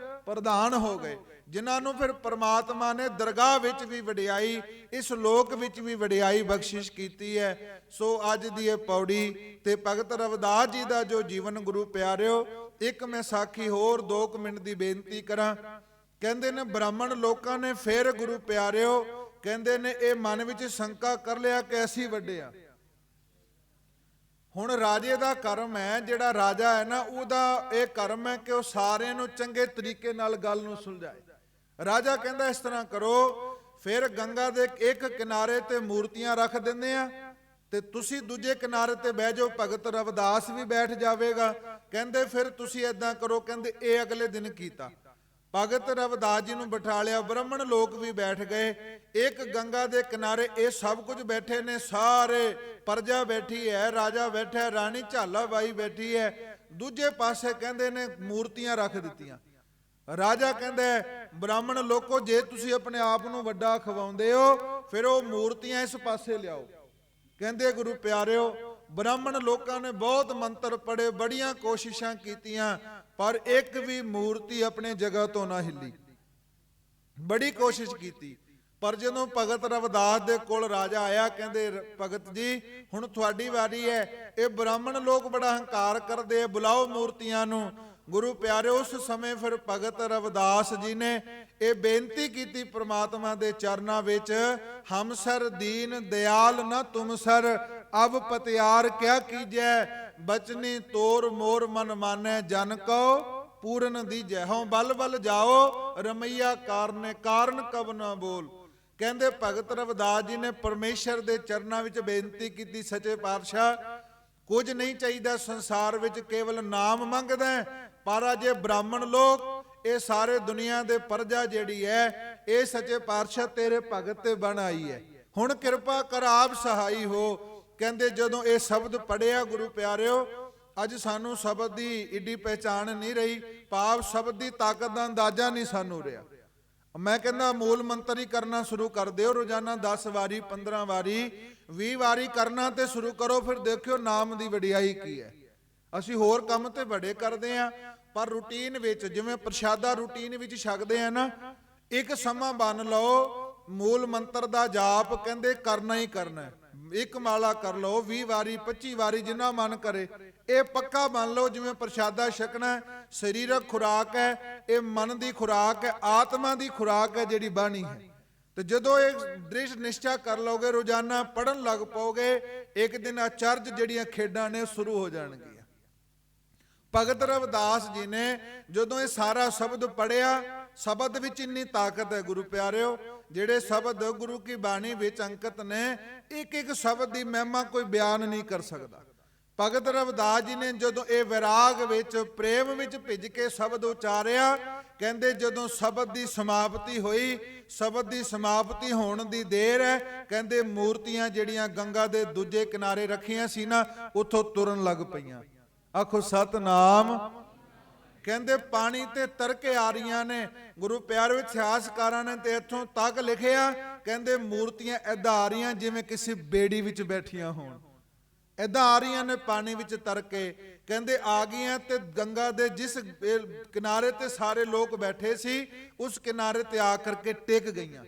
ਪ੍ਰਧਾਨ ਹੋ ਗਏ, ਜਿਨ੍ਹਾਂ ਨੂੰ ਫਿਰ ਪਰਮਾਤਮਾ ਨੇ ਦਰਗਾਹ ਵਿੱਚ ਵੀ ਵਡਿਆਈ, ਇਸ ਲੋਕ ਵਿੱਚ ਵੀ ਵਡਿਆਈ ਬਖਸ਼ਿਸ਼ ਕੀਤੀ ਹੈ। ਸੋ ਅੱਜ ਦੀ ਇਹ ਪੌੜੀ ਤੇ ਭਗਤ ਰਵਿਦਾਸ ਜੀ ਦਾ ਜੋ ਜੀਵਨ, ਗੁਰੂ ਪਿਆਰਿਓ, ਇੱਕ ਮੈਂ ਸਾਖੀ ਹੋਰ 2 ਮਿੰਟ ਦੀ ਬੇਨਤੀ ਕਰਾਂ। ਕਹਿੰਦੇ ਨੇ ਬ੍ਰਾਹਮਣ ਲੋਕਾਂ ਨੇ ਫਿਰ ਗੁਰੂ ਪਿਆਰਿਓ, ਕਹਿੰਦੇ ਨੇ ਇਹ ਮਨ ਵਿੱਚ ਸ਼ੰਕਾ ਕਰ ਲਿਆ ਕਿ ਅਸੀਂ ਵੱਡੇ ਆ। ਹੁਣ ਰਾਜੇ ਦਾ ਕਰਮ ਹੈ, ਜਿਹੜਾ ਰਾਜਾ ਹੈ ਨਾ, ਉਹਦਾ ਇਹ ਕਰਮ ਹੈ ਕਿ ਉਹ ਸਾਰਿਆਂ ਨੂੰ ਚੰਗੇ ਤਰੀਕੇ ਨਾਲ ਗੱਲ ਨੂੰ ਸੁਲਝਾਏ। ਰਾਜਾ ਕਹਿੰਦਾ ਇਸ ਤਰ੍ਹਾਂ ਕਰੋ, ਫਿਰ ਗੰਗਾ ਦੇ ਇੱਕ ਕਿਨਾਰੇ ਤੇ ਮੂਰਤੀਆਂ ਰੱਖ ਦਿੰਦੇ ਆ ਤੇ ਤੁਸੀਂ ਦੂਜੇ ਕਿਨਾਰੇ ਤੇ ਬਹਿ ਜਾਓ, ਭਗਤ ਰਵਿਦਾਸ ਵੀ ਬੈਠ ਜਾਵੇਗਾ। ਕਹਿੰਦੇ ਫਿਰ ਤੁਸੀਂ ਏਦਾਂ ਕਰੋ। ਕਹਿੰਦੇ ਇਹ ਅਗਲੇ ਦਿਨ ਕੀਤਾ। ਭਗਤ ਰਵਿਦਾਸ ਜੀ ਨੂੰ ਬਿਠਾ ਲਿਆ, ਬ੍ਰਾਹਮਣ ਲੋਕ ਵੀ ਬੈਠ ਗਏ। ਇੱਕ ਗੰਗਾ ਦੇ ਕਿਨਾਰੇ ਇਹ ਸਭ ਕੁਝ ਬੈਠੇ ਨੇ, ਸਾਰੇ ਪ੍ਰਜਾ ਬੈਠੀ ਹੈ, ਰਾਜਾ ਬੈਠਾ, ਰਾਣੀ ਝਾਲਾ ਬਾਈ ਬੈਠੀ ਹੈ। ਦੂਜੇ ਪਾਸੇ ਕਹਿੰਦੇ ਨੇ ਮੂਰਤੀਆਂ ਰੱਖ ਦਿੱਤੀਆਂ। ਰਾਜਾ ਕਹਿੰਦਾ ਬ੍ਰਾਹਮਣ ਲੋਕੋ, ਜੇ ਤੁਸੀਂ ਆਪਣੇ ਆਪ ਨੂੰ ਵੱਡਾ ਖਵਾਉਂਦੇ ਹੋ, ਫਿਰ ਉਹ ਮੂਰਤੀਆਂ ਇਸ ਪਾਸੇ ਲਿਆਓ। ਕਹਿੰਦੇ ਗੁਰੂ ਪਿਆਰਿਓ, ਬ੍ਰਾਹਮਣ ਲੋਕਾਂ ਨੇ ਬਹੁਤ ਮੰਤਰ ਪੜ੍ਹੇ, ਬੜੀਆਂ ਕੋਸ਼ਿਸ਼ਾਂ ਕੀਤੀਆਂ, ਪਰ ਇੱਕ ਵੀ ਮੂਰਤੀ ਆਪਣੇ ਜਗ੍ਹਾ ਤੋਂ ਨਾ ਹਿੱਲੀ। ਬੜੀ ਕੋਸ਼ਿਸ਼ ਕੀਤੀ, ਪਰ ਜਦੋਂ ਭਗਤ ਰਵਿਦਾਸ ਦੇ ਕੋਲ ਰਾਜਾ ਆਇਆ, ਕਹਿੰਦੇ ਭਗਤ ਜੀ ਹੁਣ ਤੁਹਾਡੀ ਵਾਰੀ ਹੈ। ਇਹ ਬ੍ਰਾਹਮਣ ਲੋਕ ਬੜਾ ਹੰਕਾਰ ਕਰਦੇ ਆ, ਬੁਲਾਓ ਮੂਰਤੀਆਂ ਨੂੰ। ਗੁਰੂ ਪਿਆਰਿਓ, ਉਸ ਸਮੇਂ ਫਿਰ ਭਗਤ ਰਵਿਦਾਸ ਜੀ ਨੇ ਇਹ ਬੇਨਤੀ ਕੀਤੀ ਪ੍ਰਮਾਤਮਾ ਦੇ ਚਰਨਾਂ ਵਿੱਚ, ਹਮ ਸਰ ਦੀਨ ਦਿਆਲ ਨਾ ਤੁਮ ਸਰ, ਅਬ ਪਤਿਆਰ ਕਿਆ ਕੀਜੈ, ਬਚਨੀ ਤੋਰ ਮੋਰ ਮਨ ਮਾਨੈ, ਜਨ ਕੋ ਪੂਰਨ ਦੀਜੈ। ਹਉ ਬਲ ਬਲ ਜਾਓ, ਰਮਈਆ ਕਾਰਨੇ ਕਾਰਨ ਕਬ ਨਾ ਬੋਲ। ਕਹਿੰਦੇ ਭਗਤ ਰਵਿਦਾਸ ਜੀ ਨੇ ਪਰਮੇਸ਼ਰ ਦੇ ਚਰਨਾਂ ਵਿੱਚ ਬੇਨਤੀ ਕੀਤੀ, ਸੱਚੇ ਪਾਤਸ਼ਾਹ ਕੁਝ ਨਹੀਂ ਚਾਹੀਦਾ ਸੰਸਾਰ ਵਿੱਚ, ਕੇਵਲ ਨਾਮ ਮੰਗਦਾ, ਪਰ ਅਜੇ ਬ੍ਰਾਹਮਣ ਲੋਕ, ਇਹ ਸਾਰੇ ਦੁਨੀਆ ਦੇ ਪ੍ਰਜਾ ਜਿਹੜੀ ਹੈ, ਇਹ ਸੱਚੇ ਪਾਤਸ਼ਾਹ ਤੇਰੇ ਭਗਤ ਤੇ ਬਣ ਆਈ ਹੈ, ਹੁਣ ਕਿਰਪਾ ਕਰ ਆਪ ਸਹਾਈ ਹੋ। ਕਹਿੰਦੇ ਜਦੋਂ ਇਹ ਸ਼ਬਦ ਪੜਿਆ ਗੁਰੂ ਪਿਆਰਿਓ, ਅੱਜ ਸਾਨੂੰ ਸ਼ਬਦ ਦੀ ਏਡੀ ਪਹਿਚਾਣ ਨਹੀਂ ਰਹੀ, ਭਾਵ ਸ਼ਬਦ ਦੀ ਤਾਕਤ ਦਾ ਅੰਦਾਜ਼ਾ ਨਹੀਂ ਸਾਨੂੰ ਰਿਹਾ। ਮੈਂ ਕਹਿੰਦਾ ਮੂਲ ਮੰਤਰ ਹੀ ਕਰਨਾ ਸ਼ੁਰੂ ਕਰ ਦਿਓ, ਰੋਜ਼ਾਨਾ 10 ਵਾਰੀ 15 ਵਾਰੀ 20 ਵਾਰੀ ਕਰਨਾ ਤੇ ਸ਼ੁਰੂ ਕਰੋ, ਫਿਰ ਦੇਖਿਓ ਨਾਮ ਦੀ ਵਡਿਆਈ ਕੀ ਹੈ। ਅਸੀਂ ਹੋਰ ਕੰਮ ਤੇ ਬੜੇ ਕਰਦੇ ਆ, ਪਰ ਰੂਟੀਨ ਵਿੱਚ, ਜਿਵੇਂ ਪ੍ਰਸ਼ਾਦਾ ਰੂਟੀਨ ਵਿੱਚ ਛਕਦੇ ਆ ਨਾ, ਇੱਕ ਸਮਾਂ ਬੰਨ ਲਓ, ਮੂਲ ਮੰਤਰ ਦਾ ਜਾਪ ਕਹਿੰਦੇ ਕਰਨਾ ਹੀ ਕਰਨਾ। ਇੱਕ ਮਾਲਾ ਕਰ ਲਓ, 20 ਵਾਰੀ 25 ਵਾਰੀ ਜਿੰਨਾ ਮਨ ਕਰੇ। ਇਹ ਪੱਕਾ ਮੰਨ ਲਓ, ਜਿਵੇਂ ਪ੍ਰਸ਼ਾਦਾ ਛਕਣਾ ਸਰੀਰਕ ਖੁਰਾਕ ਹੈ, ਇਹ ਮਨ ਦੀ ਖੁਰਾਕ ਹੈ, ਆਤਮਾ ਦੀ ਖੁਰਾਕ ਹੈ ਜਿਹੜੀ ਬਾਣੀ ਹੈ। ਤੇ ਜਦੋਂ ਇਹ ਦ੍ਰਿਸ਼ ਨਿਸ਼ਚਾ ਕਰ ਲਓਗੇ, ਰੋਜ਼ਾਨਾ ਪੜਨ ਲੱਗ ਪਾਓਗੇ, ਇੱਕ ਦਿਨ ਅਚਰਜ ਜਿਹੜੀਆਂ ਖੇਡਾਂ ਨੇ ਸ਼ੁਰੂ ਹੋ ਜਾਣਗੀਆਂ। ਭਗਤ ਰਵਿਦਾਸ ਜੀ ਨੇ ਜਦੋਂ ਇਹ ਸਾਰਾ ਸ਼ਬਦ ਪੜਿਆ, ਸ਼ਬਦ ਵਿੱਚ ਇੰਨੀ ਤਾਕਤ ਹੈ ਗੁਰੂ ਪਿਆਰਿਓ, ਜਿਹੜੇ ਸ਼ਬਦ ਗੁਰੂ ਕੀ ਬਾਣੀ ਵਿੱਚ ਅੰਕਿਤ ਨੇ, ਇੱਕ ਇੱਕ ਸ਼ਬਦ ਦੀ ਮਹਿਮਾ ਕੋਈ ਬਿਆਨ ਨਹੀਂ ਕਰ ਸਕਦਾ। ਭਗਤ ਰਵਿਦਾਸ ਜੀ ਨੇ ਜਦੋਂ ਇਹ ਵਿਰਾਗ ਵਿੱਚ, ਪ੍ਰੇਮ ਵਿੱਚ ਭਿੱਜ ਕੇ ਸ਼ਬਦ ਉਚਾਰਿਆ, ਕਹਿੰਦੇ ਜਦੋਂ ਸ਼ਬਦ ਦੀ ਸਮਾਪਤੀ ਹੋਈ, ਸ਼ਬਦ ਦੀ ਸਮਾਪਤੀ ਹੋਣ ਦੀ ਦੇਰ ਹੈ, ਕਹਿੰਦੇ ਮੂਰਤੀਆਂ ਜਿਹੜੀਆਂ ਗੰਗਾ ਦੇ ਦੂਜੇ ਕਿਨਾਰੇ ਰੱਖੀਆਂ ਸੀ ਨਾ, ਉੱਥੋਂ ਤੁਰਨ ਲੱਗ ਪਈਆਂ। ਆਖੋ ਸਤਨਾਮ। ਕਹਿੰਦੇ ਪਾਣੀ ਤੇ ਤਰਕੇ ਆ ਰਹੀਆਂ ਨੇ। ਗੁਰੂ ਪਿਆਰੇ ਇਤਿਹਾਸਕਾਰਾਂ ਨੇ ਤੇ ਇੱਥੋਂ ਤੱਕ ਲਿਖਿਆ, ਕਹਿੰਦੇ ਮੂਰਤੀਆਂ ਏਦਾਂ ਆ ਰਹੀਆਂ ਜਿਵੇਂ ਕਿਸੇ ਬੇੜੀ ਵਿੱਚ ਬੈਠੀਆਂ ਹੋਣ, ਏਦਾਂ ਆ ਰਹੀਆਂ ਨੇ ਪਾਣੀ ਵਿੱਚ ਤਰਕੇ। ਕਹਿੰਦੇ ਆ ਗਈਆਂ ਤੇ ਗੰਗਾ ਦੇ ਜਿਸ ਕਿਨਾਰੇ ਤੇ ਸਾਰੇ ਲੋਕ ਬੈਠੇ ਸੀ, ਉਸ ਕਿਨਾਰੇ ਤੇ ਆ ਕਰਕੇ ਟਿਕ ਗਈਆਂ।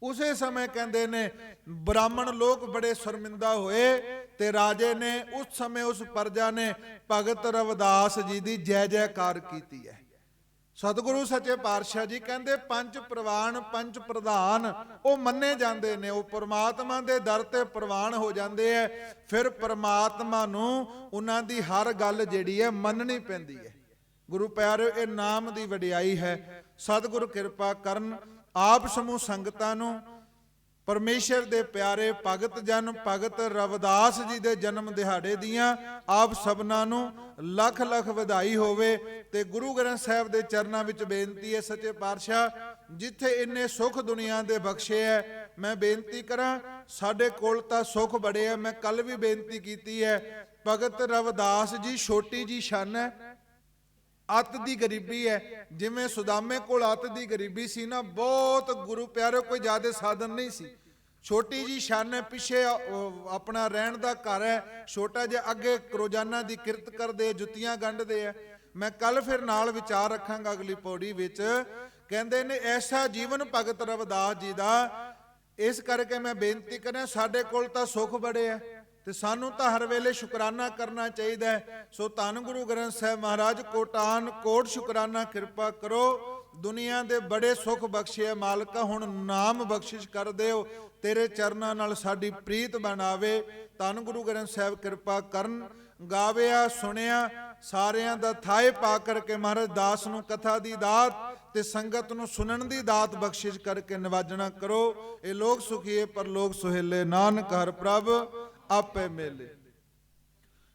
ਉਸੇ ਸਮੇਂ ਕਹਿੰਦੇ ਨੇ ਬ੍ਰਾਹਮਣ ਲੋਕ ਬੜੇ ਸ਼ਰਮਿੰਦਾ ਹੋਏ ਤੇ ਰਾਜੇ ਨੇ ਉਸ ਸਮੇਂ ਉਸ ਪ੍ਰਜਾ ਨੇ ਭਗਤ ਰਵਿਦਾਸ ਜੀ ਦੀ ਜੈ ਜੈਕਾਰ ਕੀਤੀ ਹੈ। ਸਤਿਗੁਰੂ ਸੱਚੇ ਪਾਤਸ਼ਾਹ ਜੀ ਕਹਿੰਦੇ ਪੰਜ ਪ੍ਰਵਾਨ ਪੰਜ ਪ੍ਰਧਾਨ ਉਹ ਮੰਨੇ ਜਾਂਦੇ ਨੇ, ਉਹ ਪਰਮਾਤਮਾ ਦੇ ਦਰ ਤੇ ਪ੍ਰਵਾਨ ਹੋ ਜਾਂਦੇ ਐ। ਫਿਰ ਪਰਮਾਤਮਾ ਨੂੰ ਉਹਨਾਂ ਦੀ ਹਰ ਗੱਲ ਜਿਹੜੀ ਹੈ ਮੰਨਣੀ ਪੈਂਦੀ ਹੈ। ਗੁਰੂ ਪਿਆਰਿਓ, ਇਹ ਨਾਮ ਦੀ ਵਡਿਆਈ ਹੈ। ਸਤਿਗੁਰ ਕਿਰਪਾ ਕਰਨ। ਆਪ ਸਮੂਹ ਸੰਗਤਾਂ ਨੂੰ ਪਰਮੇਸ਼ਰ ਦੇ ਪਿਆਰੇ ਭਗਤ ਜਨ ਭਗਤ ਰਵਿਦਾਸ ਜੀ ਦੇ ਜਨਮ ਦਿਹਾੜੇ ਦੀਆਂ ਆਪ ਸਭਨਾਂ ਨੂੰ ਲੱਖ ਲੱਖ ਵਧਾਈ ਹੋਵੇ। ਤੇ ਗੁਰੂ ਗ੍ਰੰਥ ਸਾਹਿਬ ਦੇ ਚਰਨਾਂ ਵਿੱਚ ਬੇਨਤੀ ਹੈ, ਸੱਚੇ ਪਾਤਸ਼ਾਹ ਜਿੱਥੇ ਇੰਨੇ ਸੁੱਖ ਦੁਨੀਆ ਦੇ ਬਖਸ਼ੇ ਹੈ, ਮੈਂ ਬੇਨਤੀ ਕਰਾਂ ਸਾਡੇ ਕੋਲ ਤਾਂ ਸੁੱਖ ਬੜੇ ਹੈ। ਮੈਂ ਕੱਲ ਵੀ ਬੇਨਤੀ ਕੀਤੀ ਹੈ, ਭਗਤ ਰਵਿਦਾਸ ਜੀ ਛੋਟੀ ਜੀ ਸ਼ਾਨ ਹੈ, ਅੱਤ ਦੀ ਗਰੀਬੀ ਹੈ। ਜਿਵੇਂ ਸੁਦਾਮੇ ਕੋਲ ਅੱਤ ਦੀ ਗਰੀਬੀ ਸੀ ਨਾ, ਬਹੁਤ ਗੁਰੂ ਪਿਆਰੇ ਕੋਈ ਜ਼ਿਆਦਾ ਸਾਧਨ ਨਹੀਂ ਸੀ, ਛੋਟੀ ਜੀ ਸ਼ਾਨ ਹੈ, ਪਿੱਛੇ ਆਪਣਾ ਰਹਿਣ ਦਾ ਘਰ ਹੈ ਛੋਟਾ ਜਿਹਾ, ਅੱਗੇ ਰੋਜ਼ਾਨਾ ਦੀ ਕਿਰਤ ਕਰਦੇ, ਜੁੱਤੀਆਂ ਗੰਢਦੇ ਆ। ਮੈਂ ਕੱਲ ਫਿਰ ਨਾਲ ਵਿਚਾਰ ਰੱਖਾਂਗਾ ਅਗਲੀ ਪੌੜੀ ਵਿੱਚ। ਕਹਿੰਦੇ ਨੇ ਐਸਾ ਜੀਵਨ ਭਗਤ ਰਵਿਦਾਸ ਜੀ ਦਾ। ਇਸ ਕਰਕੇ ਮੈਂ ਬੇਨਤੀ ਕਰਾਂ ਸਾਡੇ ਕੋਲ ਤਾਂ ਸੁੱਖ ਬੜੇ ਆ ਤੇ ਸਾਨੂੰ ਤਾਂ ਹਰ ਵੇਲੇ ਸ਼ੁਕਰਾਨਾ ਕਰਨਾ ਚਾਹੀਦਾ ਹੈ। ਸੋ ਧੰਨ ਗੁਰੂ ਗ੍ਰੰਥ ਸਾਹਿਬ ਮਹਾਰਾਜ ਕੋਟਾਨ ਕੋਟ ਸ਼ੁਕਰਾਨਾ ਕਿਰਪਾ ਕਰੋ। ਦੁਨੀਆ ਦੇ ਬੜੇ ਸੁੱਖ ਬਖਸ਼ੇ ਮਾਲਕਾ, ਹੁਣ ਨਾਮ ਬਖਸ਼ਿਸ਼ ਕਰ ਦਿਓ, ਤੇਰੇ ਚਰਨਾਂ ਨਾਲ ਸਾਡੀ ਪ੍ਰੀਤ ਬਣਾਵੇ। ਧੰਨ ਗੁਰੂ ਗ੍ਰੰਥ ਸਾਹਿਬ ਕਿਰਪਾ ਕਰਨ। ਗਾਵਿਆ ਸੁਣਿਆ ਸਾਰਿਆਂ ਦਾ ਥਾਏ ਪਾ ਕਰਕੇ ਮਹਾਰਾਜ ਦਾਸ ਨੂੰ ਕਥਾ ਦੀ ਦਾਤ ਤੇ ਸੰਗਤ ਨੂੰ ਸੁਣਨ ਦੀ ਦਾਤ ਬਖਸ਼ਿਸ਼ ਕਰਕੇ ਨਿਵਾਜਣਾ ਕਰੋ। ਇਹ ਲੋਕ ਸੁਖੀਏ ਪਰ ਲੋਕ ਸੁਹੇਲੇ, ਨਾਨਕ ਹਰ ਪ੍ਰਭ ਆਪੇ ਮੇਲੇ।